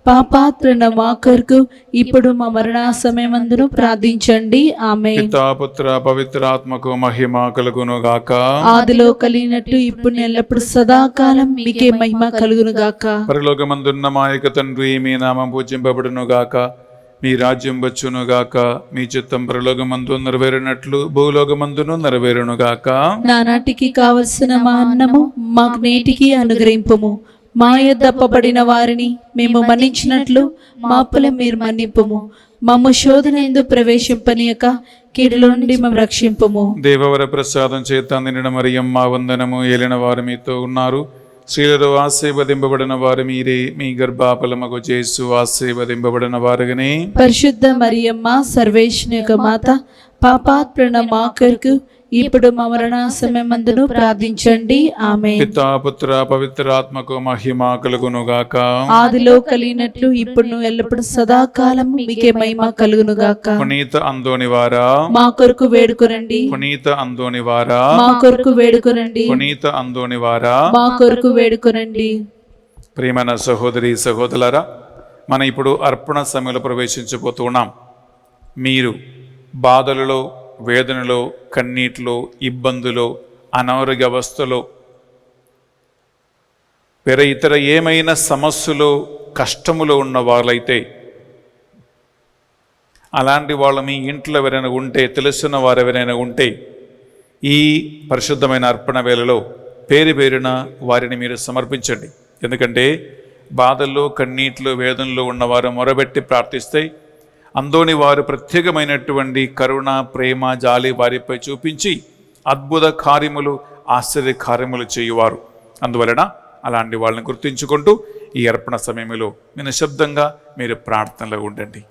పాపాత్రులైన మా కొరకు ఇప్పుడు మా మరణ సమయమందును ప్రార్థించండి. ఆమేన్. పితా పుత్ర పవిత్రాత్మకు మహిమ కలుగును గాక. ఆదిలో కలిగినట్టు ఇప్పుడు ఎల్లప్పుడు సదాకాలం మీకే మహిమ కలుగును గాక. పరలోకమందున్న మా యొక్క తండ్రి, మీ నామం పూజింపబడును గాక, మీ రాజ్యం వచ్చును గాక, మీ చిత్తం పరలోకమందు నెరవేరినట్లు భూలోకమందును నెరవేరును గాక. నానాటికి కావలసిన మా అన్నము మాకు నేటికి అనుగ్రహింపుము. మా యొద్ద అప్పబడిన వారిని మేము మన్నించినట్లు మా అప్పులను మీరు మన్నింపుము. మమ్ము శోధనయందు ప్రవేశింపనీయక కీడులో నుండి మేము రక్షింపుము. దేవవర ప్రసాదం చేత నిండిన మరియమ్మ వందనము. ఏలిన వారు మీతో ఉన్నారు. స్త్రీలలో ఆశీర్వదింపబడిన వారు మీరే, మీ గర్భఫలమగు యేసు ఆశీర్వదింపబడిన వారుగానే. పరిశుద్ధ మరియమ్మ సర్వేశ్వరుని యొక్క మాత, పాపాత్రులైన మా కొరకు ఇప్పుడు మా మరణ సమయమందును ప్రార్థించండి. ఆమేన్. పితా పుత్ర పవిత్రాత్మకు మహిమ కలుగును గాక. ఆదిలో కలిగినట్లు ఇప్పుడు ఎల్లప్పుడు సదాకాలం మీకే మహిమ కలుగును గాక. పునీత అందోనివారా, మా కొరకు వేడుకొనండి. పునీత అందోనివారా, మా కొరకు వేడుకొనండి. పునీత అందోనివారా. మా కొరకు వేడుకొనండి. ప్రియమైన సహోదరి సహోదరులారా, మనం ఇప్పుడు అర్పణ సమయంలో ప్రవేశించబోతూ ఉన్నాం. మీరు బాధలలో, వేదనలో, కన్నీటిలో, ఇబ్బందులో, అనారోగ్య అవస్థలో, వేరే ఇతర ఏమైనా సమస్యలు, కష్టములో ఉన్న వాళ్ళైతే, అలాంటి వాళ్ళు మీ ఇంట్లో ఎవరైనా ఉంటే, తెలిసిన వారు ఎవరైనా ఉంటే, ఈ పరిశుద్ధమైన అర్పణ వేళలో పేరు పేరున వారిని మీరు సమర్పించండి. ఎందుకంటే బాధల్లో, కన్నీటిలో, వేదనలో ఉన్నవారు మొరబెట్టి ప్రార్థిస్తే అందోని వారు ప్రత్యేకమైనటువంటి కరుణ, ప్రేమ, జాలి వారిపై చూపించి అద్భుత కార్యములు, ఆశ్చర్య కార్యములు చేయువారు. అందువలన అలాంటి వాళ్ళని గుర్తించుకుంటూ ఈ అర్పణ సమయంలో నిశ్శబ్దంగా మీరు ప్రార్థనలో ఉండండి.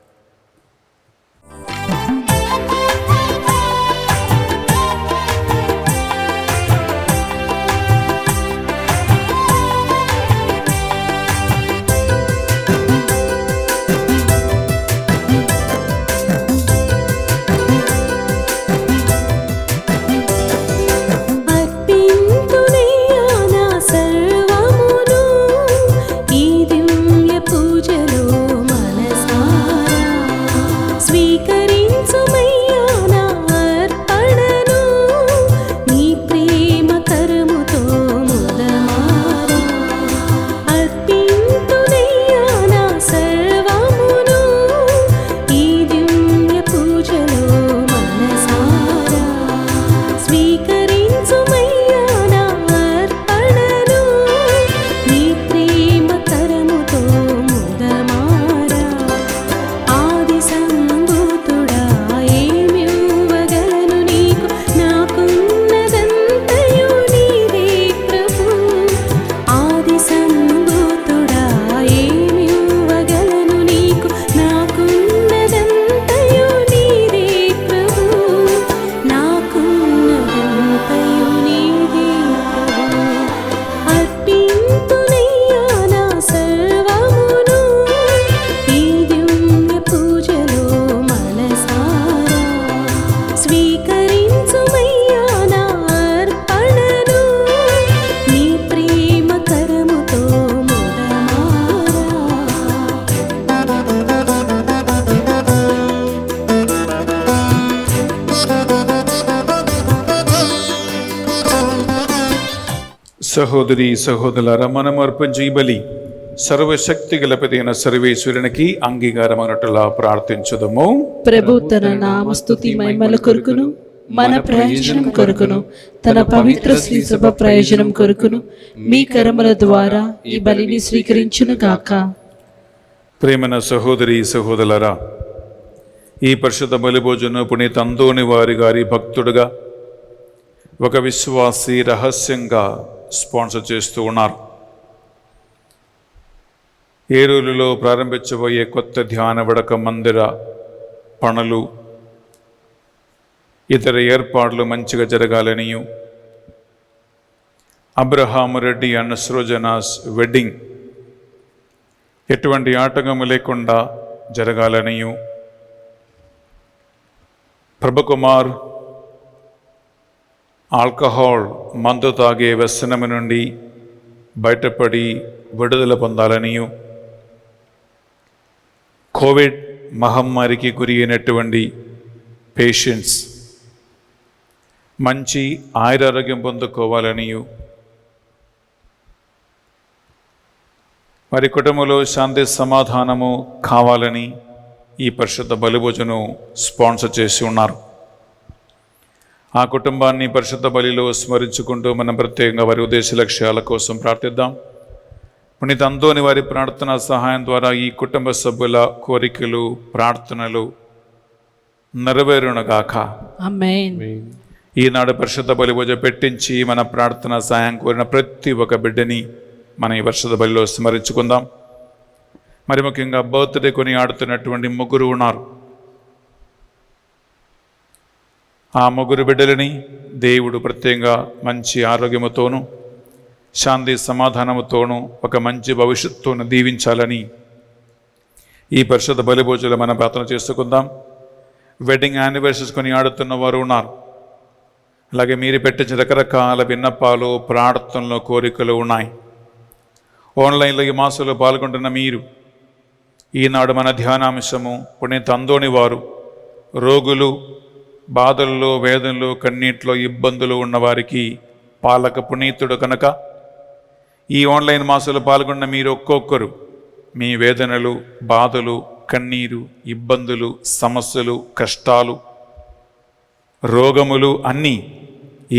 సహోదరి సహోదరులారా, మనం అర్పించే ఈ బలి సర్వశక్తి గలపదైన సర్వేశ్వరునికి అంగీకారమైనట్లుగా ప్రార్థించుదము. ప్రభు తన నామస్తుతి మహిమల కొరకును, మన ప్రయోజనం కొరకును, తన పవిత్ర శ్రీ సభ ప్రయోజనం కొరకును మీ కరముల ద్వారా ఈ బలిని స్వీకరించును గాక. ప్రేమన సహోదరి సహోదరులారా, ఈ పరిశుద్ధ బలి భోజనం పునీత అందోని వారి గారి భక్తుడుగా ఒక విశ్వాసి రహస్యంగా స్పాన్సర్ చేస్తూ ఉన్నారు. ఏలూరులో ప్రారంభించబోయే కొత్త ధ్యాన వడక మందిర పనులు, ఇతర ఏర్పాట్లు మంచిగా జరగాలనియు, అబ్రహాము రెడ్డి అండ్ సృజనాస్ వెడ్డింగ్ ఎటువంటి ఆటంకము లేకుండా జరగాలనియు, ప్రభకుమార్ ఆల్కహాల్ మందు తాగే వ్యసనము నుండి బయటపడి విడుదల పొందాలనియు, కోవిడ్ మహమ్మారికి గురి అయినటువంటి పేషెంట్స్ మంచి ఆయురారోగ్యం పొందుకోవాలనియు, వారి కుటుంబంలో శాంతి సమాధానము కావాలని ఈ పరిశుద్ధ బలిభోజనం స్పాన్సర్ చేసి ఉన్నారు. ఆ కుటుంబాన్ని పరిశుద్ధ బలిలో స్మరించుకుంటూ మనం ప్రత్యేకంగా వారి ఉద్దేశ లక్ష్యాల కోసం ప్రార్థిద్దాం. పునీత అంతోని వారి ప్రార్థన సహాయం ద్వారా ఈ కుటుంబ సభ్యుల కోరికలు, ప్రార్థనలు నెరవేరునగాక. ఆమేన్. ఈనాడు పరిశుద్ధ బలిభోజ పెట్టించి మన ప్రార్థన సహాయం కోరిన ప్రతి ఒక్క బిడ్డని మన ఈ పరిశుద్ధ బలిలో స్మరించుకుందాం. మరి ముఖ్యంగా బర్త్డే కొని ఆడుతున్నటువంటి ముగ్గురు ఉన్నారు. ఆ ముగ్గురు బిడ్డలని దేవుడు ప్రత్యేకంగా మంచి ఆరోగ్యముతోనూ శాంతి సమాధానముతోనూ ఒక మంచి భవిష్యత్తును దీవించాలని ఈ పరిశుద్ధ బలిభోజులు మనం ప్రార్థన చేసుకుందాం. వెడ్డింగ్ యానివర్సరీస్ కొని ఆడుతున్న వారు ఉన్నారు. అలాగే మీరు పెట్టించిన రకరకాల విన్నపాలు, ప్రార్థనలు, కోరికలు ఉన్నాయి. ఆన్లైన్లో ఈ మాసంలో పాల్గొంటున్న మీరు, ఈనాడు మన ధ్యానాంశము పునీత అంతోని వారు రోగులు, బాధల్లో, వేదనలు, కన్నీటిలో ఇబ్బందులు ఉన్నవారికి పాలక పునీతుడు కనుక ఈ ఆన్లైన్ మాసంలో పాల్గొన్న మీరు ఒక్కొక్కరు మీ వేదనలు, బాధలు, కన్నీరు, ఇబ్బందులు, సమస్యలు, కష్టాలు, రోగములు అన్నీ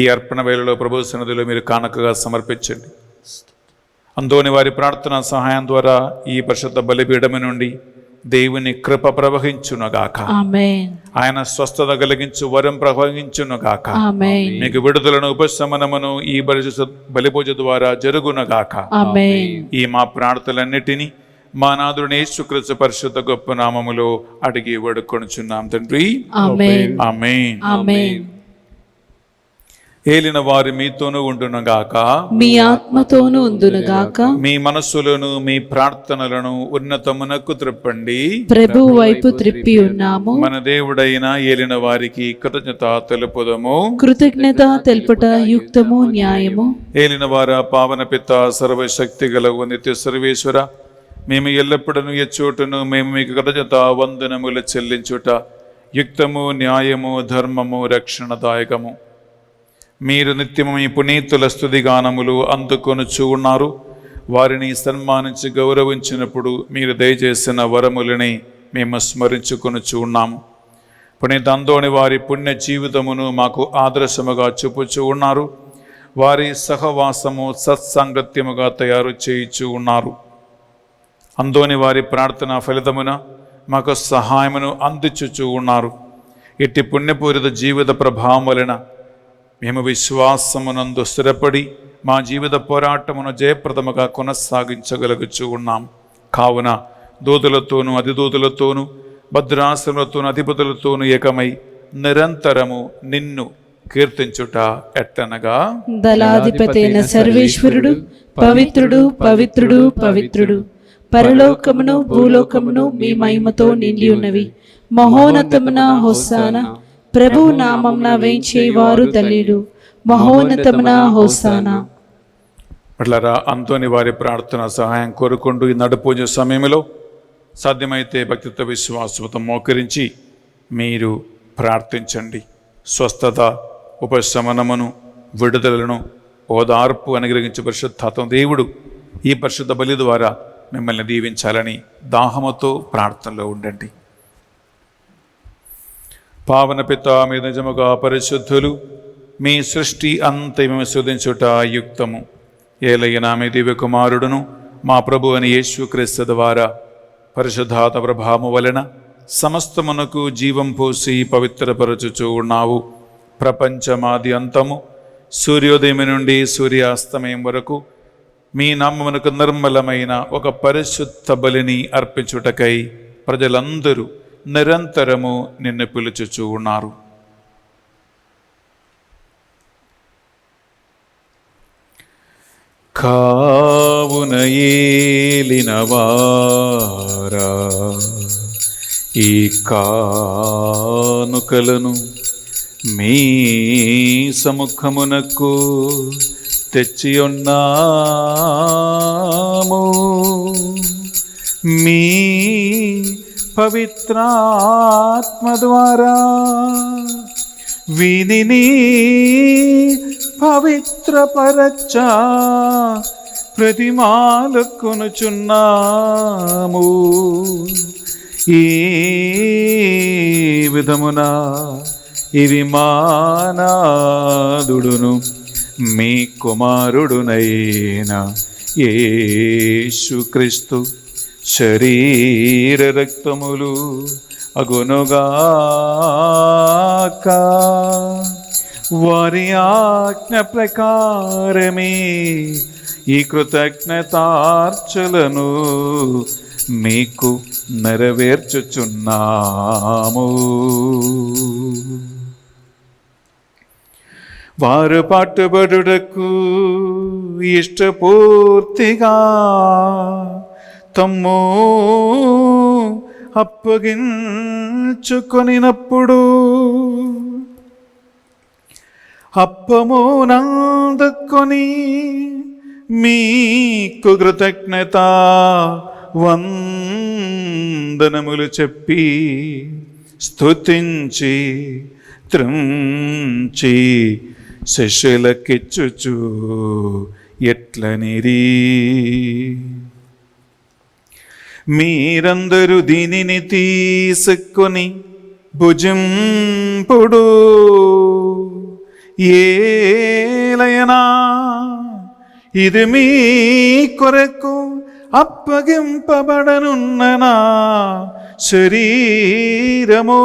ఈ అర్పణ వేళలో ప్రభు సన్నిధిలో మీరు కానుకగా సమర్పించండి. అంతోని వారి ప్రార్థన సహాయం ద్వారా ఈ పరిశుద్ధ బలిపీఠము నుండి దేవుని కృప ప్రవహించునుగాక. ఆమేన్. ఆయన స్వస్థత కలిగించు వరం ప్రవహించునుగాక. ఆమేన్. మీకు విడుదలను, ఉపశమనమును ఈ బలిపూజ ద్వారా జరుగునుగాక. ఆమేన్. ఈ మా ప్రార్థనలన్నిటినీ మా నాథుని యేసుక్రీస్తు పరిశుద్ధ గొప్ప నామములో అడిగి వేడుకొనుచున్నాం తండ్రి. ఆమేన్. ఆమేన్. ఆమేన్. ఏలిన వారి మీతోనూ ఉండునుగాక. మీ ఆత్మతోనూ ఉందునుగాక. మీ మనస్సులను, మీ ప్రార్థనలను ఉన్నతమునకు త్రిప్పండి. ప్రభు వైపు త్రిప్పి ఉన్నాము. మన దేవుడైన ఏలిన వారికి కృతజ్ఞత తెలుపుదము. కృతజ్ఞత తెలుపుట యుక్తము, న్యాయము. ఏలిన వార పావన పిత సర్వశక్తి గల నిత్య సర్వేశ్వర, మేము ఎల్లప్పుడూ ఎచ్చోటును మేము మీకు కృతజ్ఞత వందనములు చెల్లించుట యుక్తము, న్యాయము, ధర్మము, రక్షణదాయకము. మీరు నిత్యము మీ పునీతుల స్తుతిగానములు అందుకొనుచు ఉన్నారు. వారిని సన్మానించి గౌరవించినప్పుడు మీరు దయచేసిన వరములని మేము స్మరించుకొనుచు ఉన్నాము. పునీత అంతోని వారి పుణ్య జీవితమును మాకు ఆదర్శముగా చూపుచూ ఉన్నారు. వారి సహవాసము సత్సాంగత్యముగా తయారు చేయుచు ఉన్నారు. అంతోని వారి ప్రార్థన ఫలితమున మాకు సహాయమును అందించుచూ ఉన్నారు. ఇట్టి పుణ్యపూరిత జీవిత ప్రభావం వలన మేము విశ్వాసమునందు స్థిరపడి మా జీవిత పోరాటమును జయప్రదముగా కొనసాగించగలుగుచూ ఉన్నాం. కావున దూతలతోనూ, అధిదూతలతోనూ, భద్రాసనలతోనూ, అధిపతులతోనూ ఏకమై నిరంతరము నిన్ను కీర్తించుట ఎట్టనగా, దళాధిపతి అయిన సర్వేశ్వరుడు పవిత్రుడు, పవిత్రుడు, పవిత్రుడు. పరలోకమును భూలోకమును మీ మహిమతో నిండి ఉన్నవి. మహోన్నతమున హోసానా. ప్రభు నామమున వేంచేవారు ధన్యులు. మహోన్నతమున హోసానా. అట్లరా అంతోని వారి ప్రార్థన సహాయం కోరుకుంటూ ఈ నడుపూజ సమయంలో సాధ్యమైతే భక్తితో, విశ్వాసంతో మోకరించి మీరు ప్రార్థించండి. స్వస్థత, ఉపశమనమును, విడుదలను, ఓదార్పు అనుగ్రహించే పరిశుద్ధాత్మ దేవుడు ఈ పరిశుద్ధ బలి ద్వారా మిమ్మల్ని దీవించాలని దాహముతో ప్రార్థనలో ఉండండి. పావన పిత మీద నిజముగా పరిశుద్ధులు, మీ సృష్టి అంతము శోధించుట యుక్తము. ఏలైనా మీ దివ్య కుమారుడును మా ప్రభు అని యేసుక్రీస్తు ద్వారా పరిశుద్ధాత్మ ప్రభావము వలన సమస్తమునకు జీవం పోసి పవిత్రపరచుచూ ఉన్నావు. ప్రపంచమాది అంతము సూర్యోదయం నుండి సూర్యాస్తమయం వరకు మీ నామమునకు నిర్మలమైన ఒక పరిశుద్ధ బలిని అర్పించుటకై ప్రజలందరూ నిరంతరము నిన్ను పిలుచుచూ ఉన్నారు. కావున ఏలినవారా, ఈ కానుకలను మీ సముఖమునకు తెచ్చియున్నాము. మీ పవిత్రాత్మ ద్వారా వీనిని పవిత్రపరచ ప్రతిమాలకొనుచున్నాము. ఈ విధమున ఇవి మానాదుడును మీ కుమారుడునైన యేసుక్రీస్తు శరీర రక్తములు అగునుగాక. వారి ఆజ్ఞ ప్రకారమే ఈ కృతజ్ఞతార్చలను మీకు నెరవేర్చుచున్నాము. వారు పట్టుబడుటకు ఇష్టపూర్తిగా తమ్ము అప్పగించుకొనినప్పుడు అప్పమునందుకొని మీకు కృతజ్ఞత వందనములు చెప్పి స్తుతించి త్రుంచి శిష్యులకిచ్చుచు ఎట్లనిరి, మీరందరూ దీనిని తీసుకొని భుజింపుడు. ఏలయనా ఇది మీ కొరకు అప్పగింపబడనున్న నా శరీరము.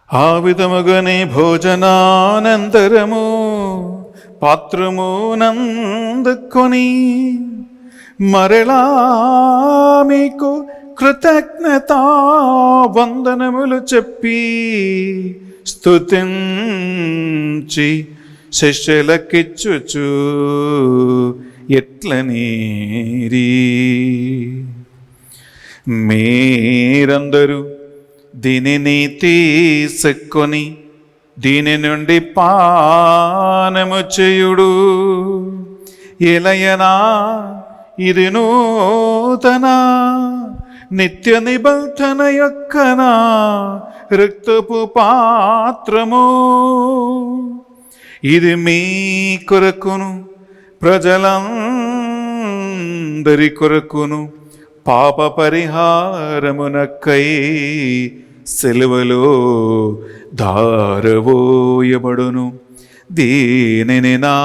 ఆ విధముగానే భోజనానంతరము పాత్రమునందుకొని మరలా మీకు కృతజ్ఞతా వందనములు చెప్పి స్తుతించి శిష్యులకిచ్చుచు ఎట్లనీరి, మీరందరూ దీనిని తీసుకొని దీని నుండి పానము చేయుడు. ఎలయనా ఇది నూతన నిత్య నిబంధన యొక్కనా రక్తపు పాత్రము. ఇది మీ కొరకును ప్రజలందరి కొరకును పాప పరిహారమునకై సిలువలో ధారవోయబడును. దీనిని నా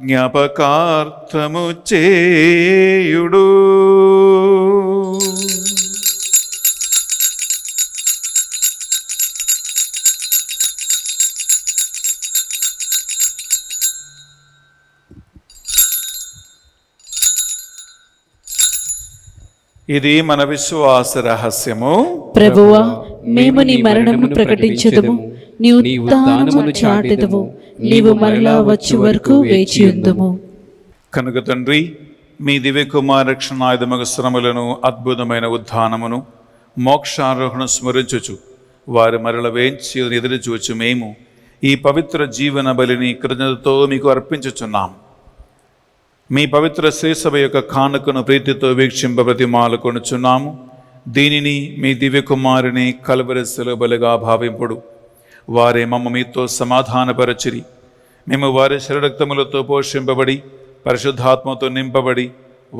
జ్ఞాపకార్థము చేయుడు. ఇది మన విశ్వాస రహస్యము. ప్రభువా, మేము నీ మరణమును ప్రకటించుదుము, నీ ఉత్థానమును చాటెదము, నీవు మరలా వచ్చు వరకు వేచియుందుము. కనుక తండ్రి, మీ దివ్య కుమార రక్షణాయుధముగు శ్రమలను, అద్భుతమైన ఉత్థానమును, మోక్షారోహణ స్మరించుచు వారి మరల వేంచి ఎదురుచూచు మేము ఈ పవిత్ర జీవన బలిని కృతజ్ఞతతో మీకు అర్పించుచున్నాం. మీ పవిత్ర శ్రీసభ యొక్క కానుకను ప్రీతితో వీక్షింప ప్రతిమాలు కొనుచున్నాము. దీనిని మీ దివ్య కుమారుని కల్వరి శిలువబలిగా భావింపుడు. వారే మమ్మ మీతో సమాధానపరచిరి. మేము వారి శరీరక్తములతో పోషింపబడి పరిశుద్ధాత్మతో నింపబడి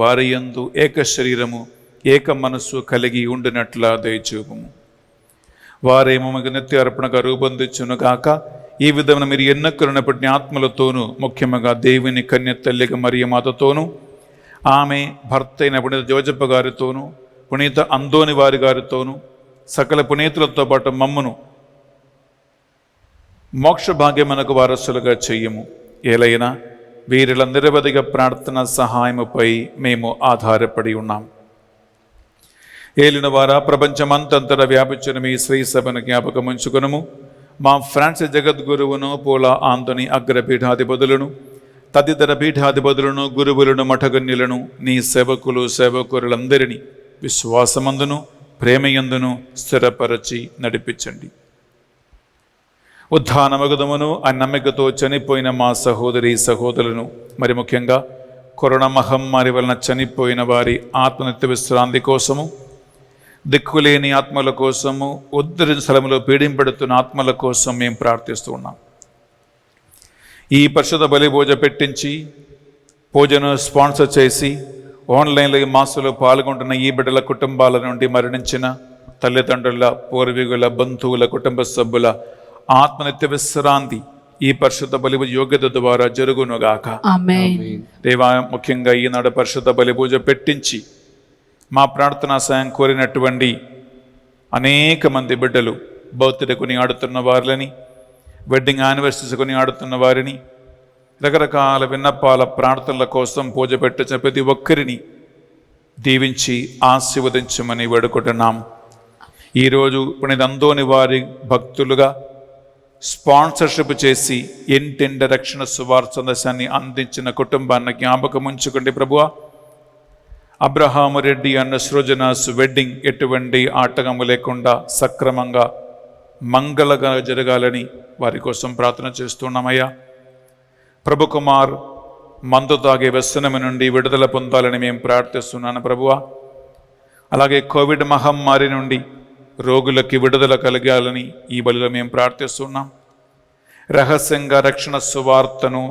వారి యందు ఏక శరీరము ఏక మనస్సు కలిగి ఉండినట్లా దయచూపము. వారే మమ్మకు నిత్య అర్పణగా రూపొందించును కాక. ఈ విధమున మీరు ఎన్నక్కరునప్పటి ఆత్మలతోనూ, ముఖ్యంగా దేవుని కన్య తల్లిక మరియమాతతోనూ, ఆమె భర్త అయిన పునీత జోజప్ప గారితోనూ, పునీత అందోని వారి గారితోనూ, సకల పునీతులతో పాటు మమ్మను మోక్ష భాగ్యమునకు వారసులుగా చెయ్యము. ఏలైనా వీరిల నిరవధిక ప్రార్థన సహాయముపై మేము ఆధారపడి ఉన్నాం. ఏలిన వారా ప్రపంచమంతంతట వ్యాపించిన మీ శ్రీ సభను జ్ఞాపకముంచుకునము. మా ఫ్రాన్సిస్ జగద్గురువును, పోలా ఆంతోని అగ్రపీఠాధిపతులను, తదితర పీఠాధిపతులను, గురువులను, మఠగన్యులను, నీ సేవకులు సేవకులందరినీ విశ్వాసమందును ప్రేమయందును స్థిరపరచి నడిపించండి. ఉత్థానమగుదమును ఆ నమ్మికతో చనిపోయిన మా సహోదరి సహోదరులను, మరి ముఖ్యంగా కరోనా మహమ్మారి వలన చనిపోయిన వారి ఆత్మనిత్య విశ్రాంతి కోసము, దిక్కులేని ఆత్మల కోసము, ఉద్ధరణ స్థలములో పీడింపడుతున్న ఆత్మల కోసం మేము ప్రార్థిస్తూ ఉన్నాం. ఈ పరిశుద్ధ బలి పూజ పెట్టించి పూజను స్పాన్సర్ చేసి ఆన్లైన్లో ఈ మాసంలో పాల్గొంటున్న ఈ బిడ్డల కుటుంబాల నుండి మరణించిన తల్లిదండ్రుల, పూర్వీకుల, బంధువుల, కుటుంబ సభ్యుల ఆత్మనిత్య విశ్రాంతి ఈ పరిశుద్ధ బలి యోగ్యత ద్వారా జరుగునుగాక. ఆమేన్. దేవా, ముఖ్యంగా ఈనాడు పరిశుద్ధ బలి పూజ పెట్టించి మా ప్రార్థనా సాయం కోరినటువంటి అనేక మంది బిడ్డలు బర్త్డే కొని ఆడుతున్న వారిని, వెడ్డింగ్ యానివర్సరీస్ కొని ఆడుతున్న వారిని, రకరకాల విన్నపాల ప్రార్థనల కోసం పూజ పెట్టించిన ప్రతి ఒక్కరిని దీవించి ఆశీర్వదించమని వేడుకుంటున్నాం. ఈరోజు పునీత అందోని వారి భక్తులుగా స్పాన్సర్షిప్ చేసి ఇంటింట రక్షణ సువార్త సందేశాన్ని అందించిన కుటుంబాన్ని జ్ఞాపకం ఉంచుకోండి ప్రభువా. అబ్రహాము రెడ్డి అన్న సృజనాస్ వెడ్డింగ్ ఎటువంటి ఆటంకము లేకుండా సక్రమంగా మంగళంగా జరగాలని వారి కోసం ప్రార్థన చేస్తున్నామయ్యా. ప్రభు కుమార్ మందు తాగే వ్యసనము నుండి విడుదల పొందాలని మేము ప్రార్థిస్తున్నాను ప్రభువా. అలాగే కోవిడ్ మహమ్మారి నుండి రోగులకి విడుదల కలగాలని ఈ బలిలో మేము ప్రార్థిస్తున్నాం. రహస్యంగా రక్షణ సువార్తను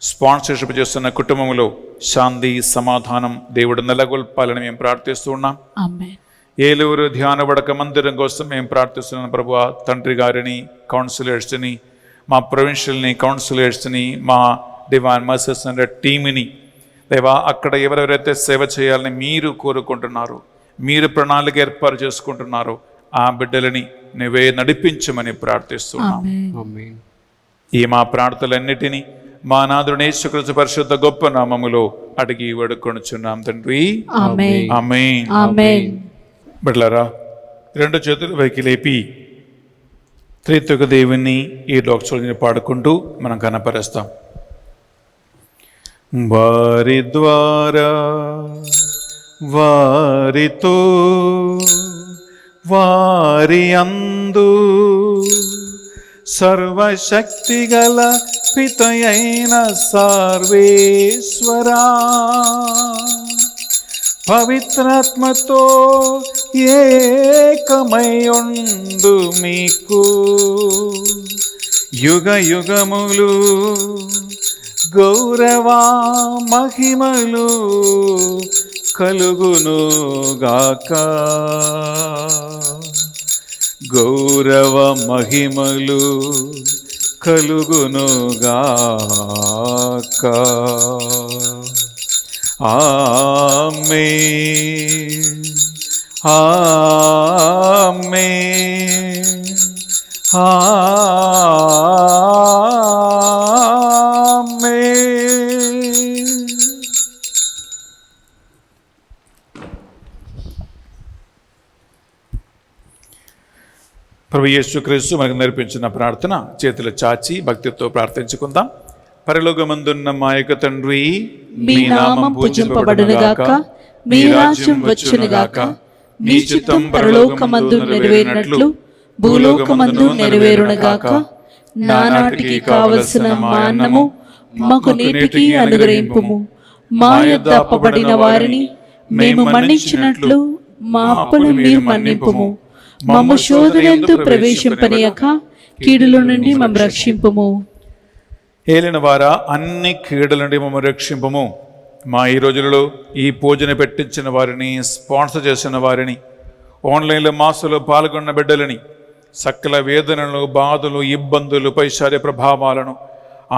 స్పాన్సర్షిప్ చేస్తున్న కుటుంబంలో శాంతి సమాధానం దేవుడు నెలకొల్పాలని మేము ప్రార్థిస్తున్నాం. ఆమేన్. ఏలూరు ధ్యాన వడక మందిరం కోసం మేము ప్రార్థిస్తున్నాం ప్రభువా. తండ్రి గారిని, కౌన్సిలర్స్ని, మా ప్రొవిన్షియల్ని కౌన్సిలర్స్ని, మా డివైన్ మర్సీస్ టీమ్ని దేవా, అక్కడ ఎవరెవరైతే సేవ చేయాలని మీరు కోరుకుంటున్నారో, మీరు ప్రణాళిక ఏర్పాటు చేసుకుంటున్నారో ఆ బిడ్డలని నువ్వే నడిపించమని ప్రార్థిస్తున్నాం. ఆమేన్. ఈ మా ప్రార్థనలన్నిటినీ మా నాథుడు యేసుక్రీస్తు పరిశుద్ధ గొప్ప నామములో అడిగి వేడుకొనుచున్నాం తండ్రి. ఆమేన్. ఆమేన్. ఆమేన్. బిడ్డలారా, రెండు చేతులు పైకి లేపి త్రిత్వక దేవుని ఈ లోక్సోని పాడుకుంటూ మనం కనపరుస్తాం. వారి ద్వారా, వారితో, వారి అందు సర్వశక్తిగల పితయైన సర్వేశ్వరా, పవిత్రాత్మతో ఏకమై ఉండు మీకు యుగ యుగములు గౌరవ మహిమలు కలుగునుగాక. గౌరవ మహిమలు కలుగునుగాక. ఆమేన్. ఆమేన్. ఆమేన్. ప్రభు యేసుక్రీస్తు మనకు నేర్పించిన ప్రార్థన చేతులు చాచి భక్తితో ప్రార్థించుకుందాం. పరలోకమందున్న మా యొక్క తండ్రి, మీ నామం పూజింపబడునుగాక, మీ రాజ్యం వచ్చునుగాక, మీ చిత్తం పరలోకమందు నెరవేరినట్లు భూలోకమందు నెరవేరునుగాక. నానాటికి కావలసిన మా అన్నము మాకు నేటికి అనుగ్రహింపుము. మా యొద్ద అప్పబడిన వారిని మేము మన్నించినట్లు మా అప్పులు మీరు మన్నింపుము. మమ్ము శోధనయందు ప్రవేశింపనీయక కీడుల నుండి మమ్ము రక్షింపుము. ఏలిన వారా, అన్ని కీడుల నుండి మమ్మల్ని రక్షింపము. మా ఈ రోజులలో ఈ పూజను పెట్టించిన వారిని, స్పాన్సర్ చేసిన వారిని, ఆన్లైన్లో మాసంలో పాల్గొన్న బిడ్డలని, సకల వేదనలు, బాధలు, ఇబ్బందులు, పైశారిక ప్రభావాలను,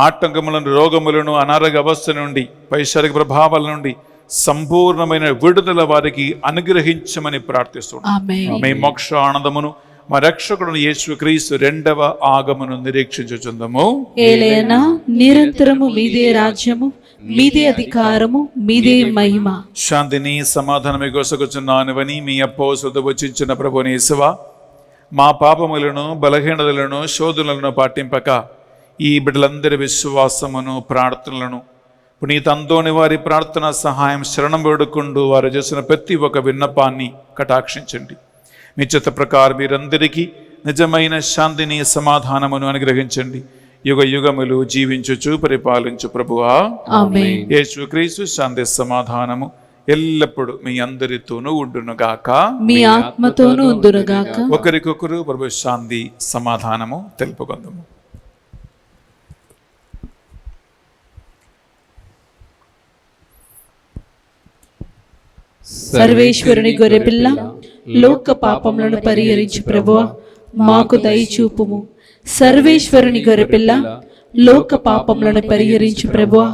ఆటంకములను, రోగములను, అనారోగ్య అవస్థ నుండి, పైశారిక ప్రభావాల నుండి సంపూర్ణమైన విడుదల వారికి అనుగ్రహించమని ప్రార్థిస్తున్నాం. మీ మోక్ష ఆనందమును మా రక్షకుడు యేసుక్రీస్తు రెండవ ఆగమను నిరీక్షించుచుందము. ఏలైనా నిరంతరము మీదే రాజ్యము, మీదే అధికారము, మీదే మహిమ. శాంతిని సమాధానమే గొసగుచున్నానువని మీ అపోసలతో వచ్చించిన ప్రభుని యేసువా, మా పాపములను బలహీనతలను శోధనలను పాటింపక ఈ బిడ్డలందరి విశ్వాసమును ప్రార్థనలను పునీత అందోని వారి ప్రార్థన సహాయం శరణం వేడుకుంటూ వారు చేసిన ప్రతి ఒక్క విన్నపాన్ని కటాక్షించండి. మీ చిత్త ప్రకారం మీరందరికీ నిజమైన శాంతిని సమాధానమును అనుగ్రహించండి. యుగ యుగములు జీవించుచు పరిపాలించు ప్రభువా, ఆమేన్. యేసుక్రీస్తు శాంతి సమాధానము ఎల్లప్పుడు మీ అందరితోనూ ఉండునుగాక, మీ ఆత్మతోనూ ఉందురుగాక. ఒకరికొకరు ప్రభు శాంతి సమాధానము తెలుపుకుందాము. సర్వేశ్వరుని గొర్రెపిల్ల, లోక పాపములను పరిహరించు ప్రభువా, మాకు దయచూపుము. సర్వేశ్వరుని గొర్రెపిల్ల, లోక పాపములను పరిహరించు ప్రభువా,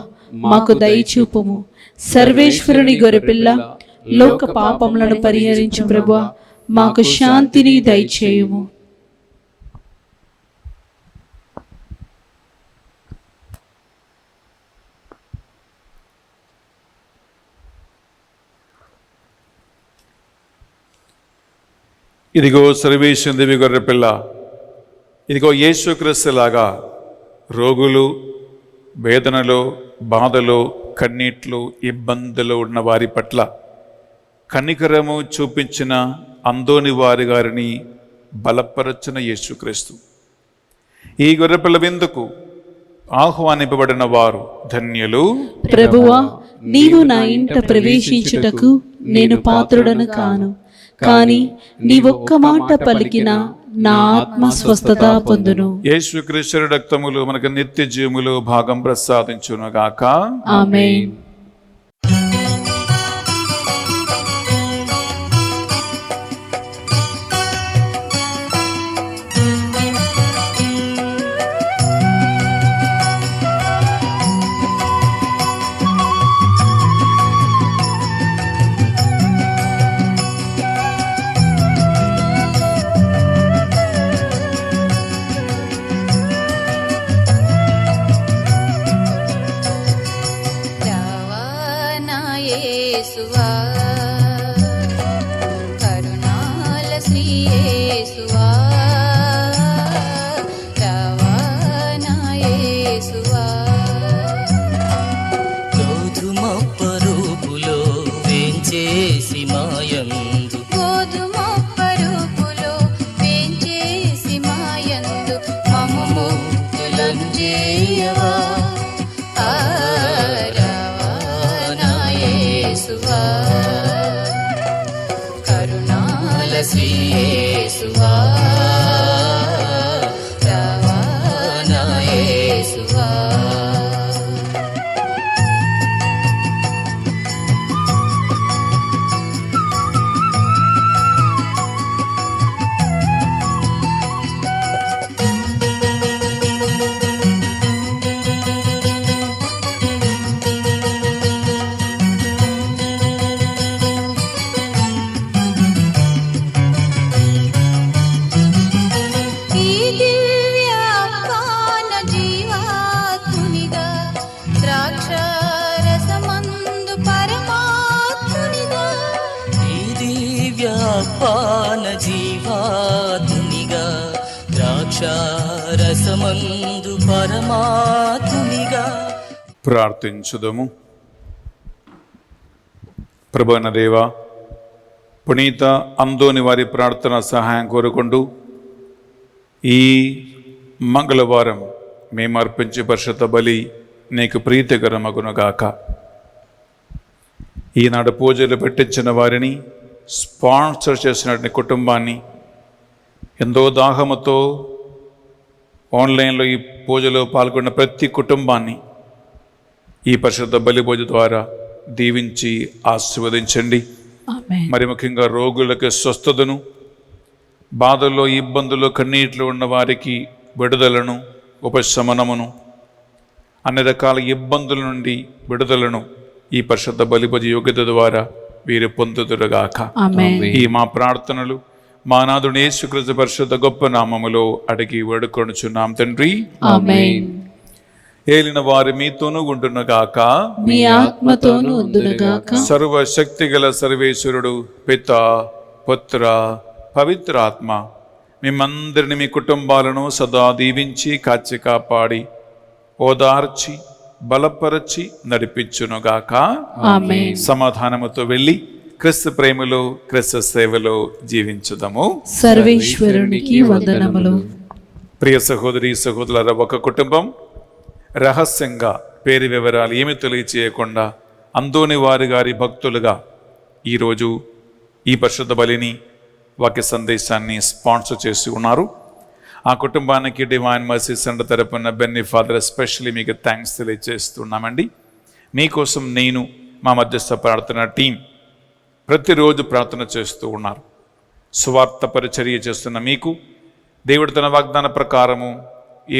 మాకు దయచూపుము. సర్వేశ్వరుని గొర్రెపిల్ల, లోక పాపములను పరిహరించు ప్రభువా, మాకు శాంతిని దయచేయుము. ఇదిగో సర్వేశ్వరుని దేవి గొర్రెపిల్ల, ఇదిగో యేసుక్రీస్తులాగా రోగులు, వేదనలు, బాధలు, కన్నీట్లు, ఇబ్బందులు ఉన్న వారి పట్ల కనికరము చూపించిన అందోని వారి గారిని బలపరచిన యేసుక్రీస్తు. ఈ గొర్రెపిల్ల విందుకు ఆహ్వానింపబడిన వారు ధన్యులు. ప్రభువా, నీవు నా ఇంట ప్రవేశించుటకు నేను పాత్రుడను కాను, కానీ నీవొక్క మాట పలికిన నా ఆత్మ స్వస్థత పొందును. యేసుక్రీస్తు రక్తములు మనకు నిత్య జీవములు భాగం ప్రసాదించునుగాక, ఆమేన్. యేసువా, కరుణాల శ్రీ యేసువా, రవాణా యేసువా. గోధుమప్ప రూపులో వేంచేసి మాయందు, గోధుమప్ప రూపులో వేంచేసి మాయందు మమ్ము ముక్తులంజేయవా. కరుణాల శ్రీ యేసువా, రవాణా యేసువా. పాన జీవాతునిగా ద్రాక్షారసమందు పరమాత్మునిగా. ప్రార్థించుదము. ప్రభువైన దేవా, పునీత అందోని వారి ప్రార్థన సహాయం కోరుకుంటూ ఈ మంగళవారం మేము అర్పించే పరిశుద్ధ బలి నీకు ప్రీతికరమగునుగాక. ఈనాడు పూజలు పెట్టించిన వారిని, స్పాన్సర్ చేసిన కుటుంబాన్ని, ఎంతో దాహముతో ఆన్లైన్లో ఈ పూజలో పాల్గొన్న ప్రతి కుటుంబాన్ని ఈ పరిశుద్ధ బలి పూజ ద్వారా దీవించి ఆశీర్వదించండి. ఆమేన్. మరి ముఖ్యంగా రోగులకు స్వస్థతను, బాధల్లో, ఇబ్బందులు, కన్నీటిలో ఉన్న వారికి విడుదలను, ఉపశమనమును, అన్ని రకాల ఇబ్బందుల నుండి విడుదలను ఈ పరిశుద్ధ బలి పూజ యోగ్యత ద్వారా వీరు పొందుదురుగాక. ఆమేన్. ఈ మా ప్రార్థనలు మా నాథుని యేసుక్రీస్తు పరిశుద్ధ గొప్ప నామములో అడిగి వేడుకొనుచున్నాం తండ్రి, ఆమేన్. ఏలిన వారి మీతోనూ ఉండునుగాక. మీ ఆత్మతోను ఉందునుగాక. సర్వశక్తి గల సర్వేశ్వరుడు పిత పుత్ర పవిత్రాత్మ మిమ్మందరిని మీ కుటుంబాలను సదా దీవించి కాచి కాపాడి ఓదార్చి బలపరచి నడిపించునుగాక. ఆమేన్. సమాధానముతో వెళ్ళి క్రీస్తు ప్రేమలో క్రీస్తు సేవలో జీవించుదాము. సర్వేశ్వరునికి వందనములు. ప్రియ సహోదరి సహోదరుల, ఒక కుటుంబం రహస్యంగా పేరు వివరాలు ఏమి తెలియచేయకుండా అందోని వారి గారి భక్తులుగా ఈరోజు ఈ పరిశుద్ధ బలిని వాక్య సందేశాన్ని స్పాన్సర్ చేసి ఉన్నారు. ఆ కుటుంబానికి డివైన్ మర్సీ సెంటర్ తరపున బెన్నీ ఫాదర్ ఎస్పెషల్లీ మీకు థ్యాంక్స్ తెలియజేస్తున్నామండి. మీకోసం నేను మా మధ్యస్థ ప్రార్థన టీం ప్రతిరోజు ప్రార్థన చేస్తూ ఉన్నారు. సువార్త పరిచర్య చేస్తున్న మీకు దేవుడు తన వాగ్దాన ప్రకారము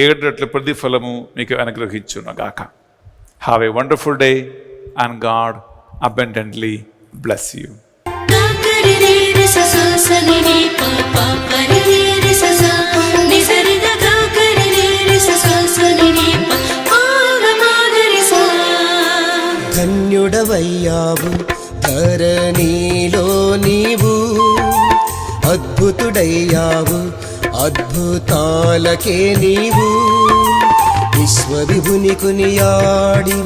7 రెట్ల ప్రతిఫలము మీకు అనుగ్రహించునుగాక. Have a wonderful day and God abundantly bless you. ధన్యుడవయ్యావు ధరణిలో నీవు, అద్భుతుడయ్యావు అద్భుతాలకే నీవు. విశ్వవిభుని కొనియాడి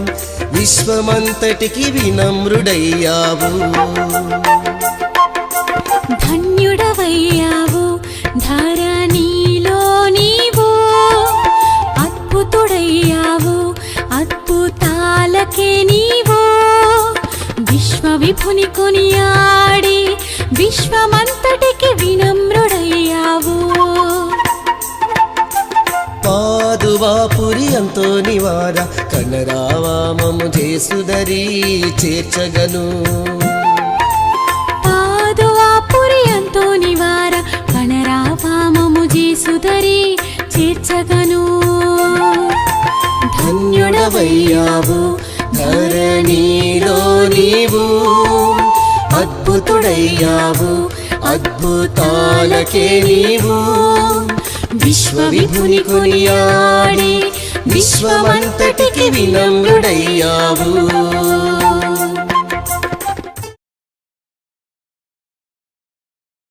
విశ్వమంతటికి వినమ్రుడయ్యావు. ధన్యుడవయ్యావు ధరణిలో నీవు, అద్భుతుడయ్యావు అద్భుతాలకే నీవు. విశ్వవిభుని కొనియాడి విశ్వమంతటికి వినమ్రుడయ్యావు. పాదువాపురి అంతోని వార కనరావామము చేసుదరి చేర్చగను. పాదువాపురి అంతోని వార కనరావామము చేసుదరి చేర్చగను. ధన్యుడవయ్యావు ధరణిలో నీవు, అద్భుతుడయ్యావు అద్భుతాలకే నీవు. విశ్వవిభుని కొనియాడి విశ్వమంతటికి వినమ్రుడయ్యావు.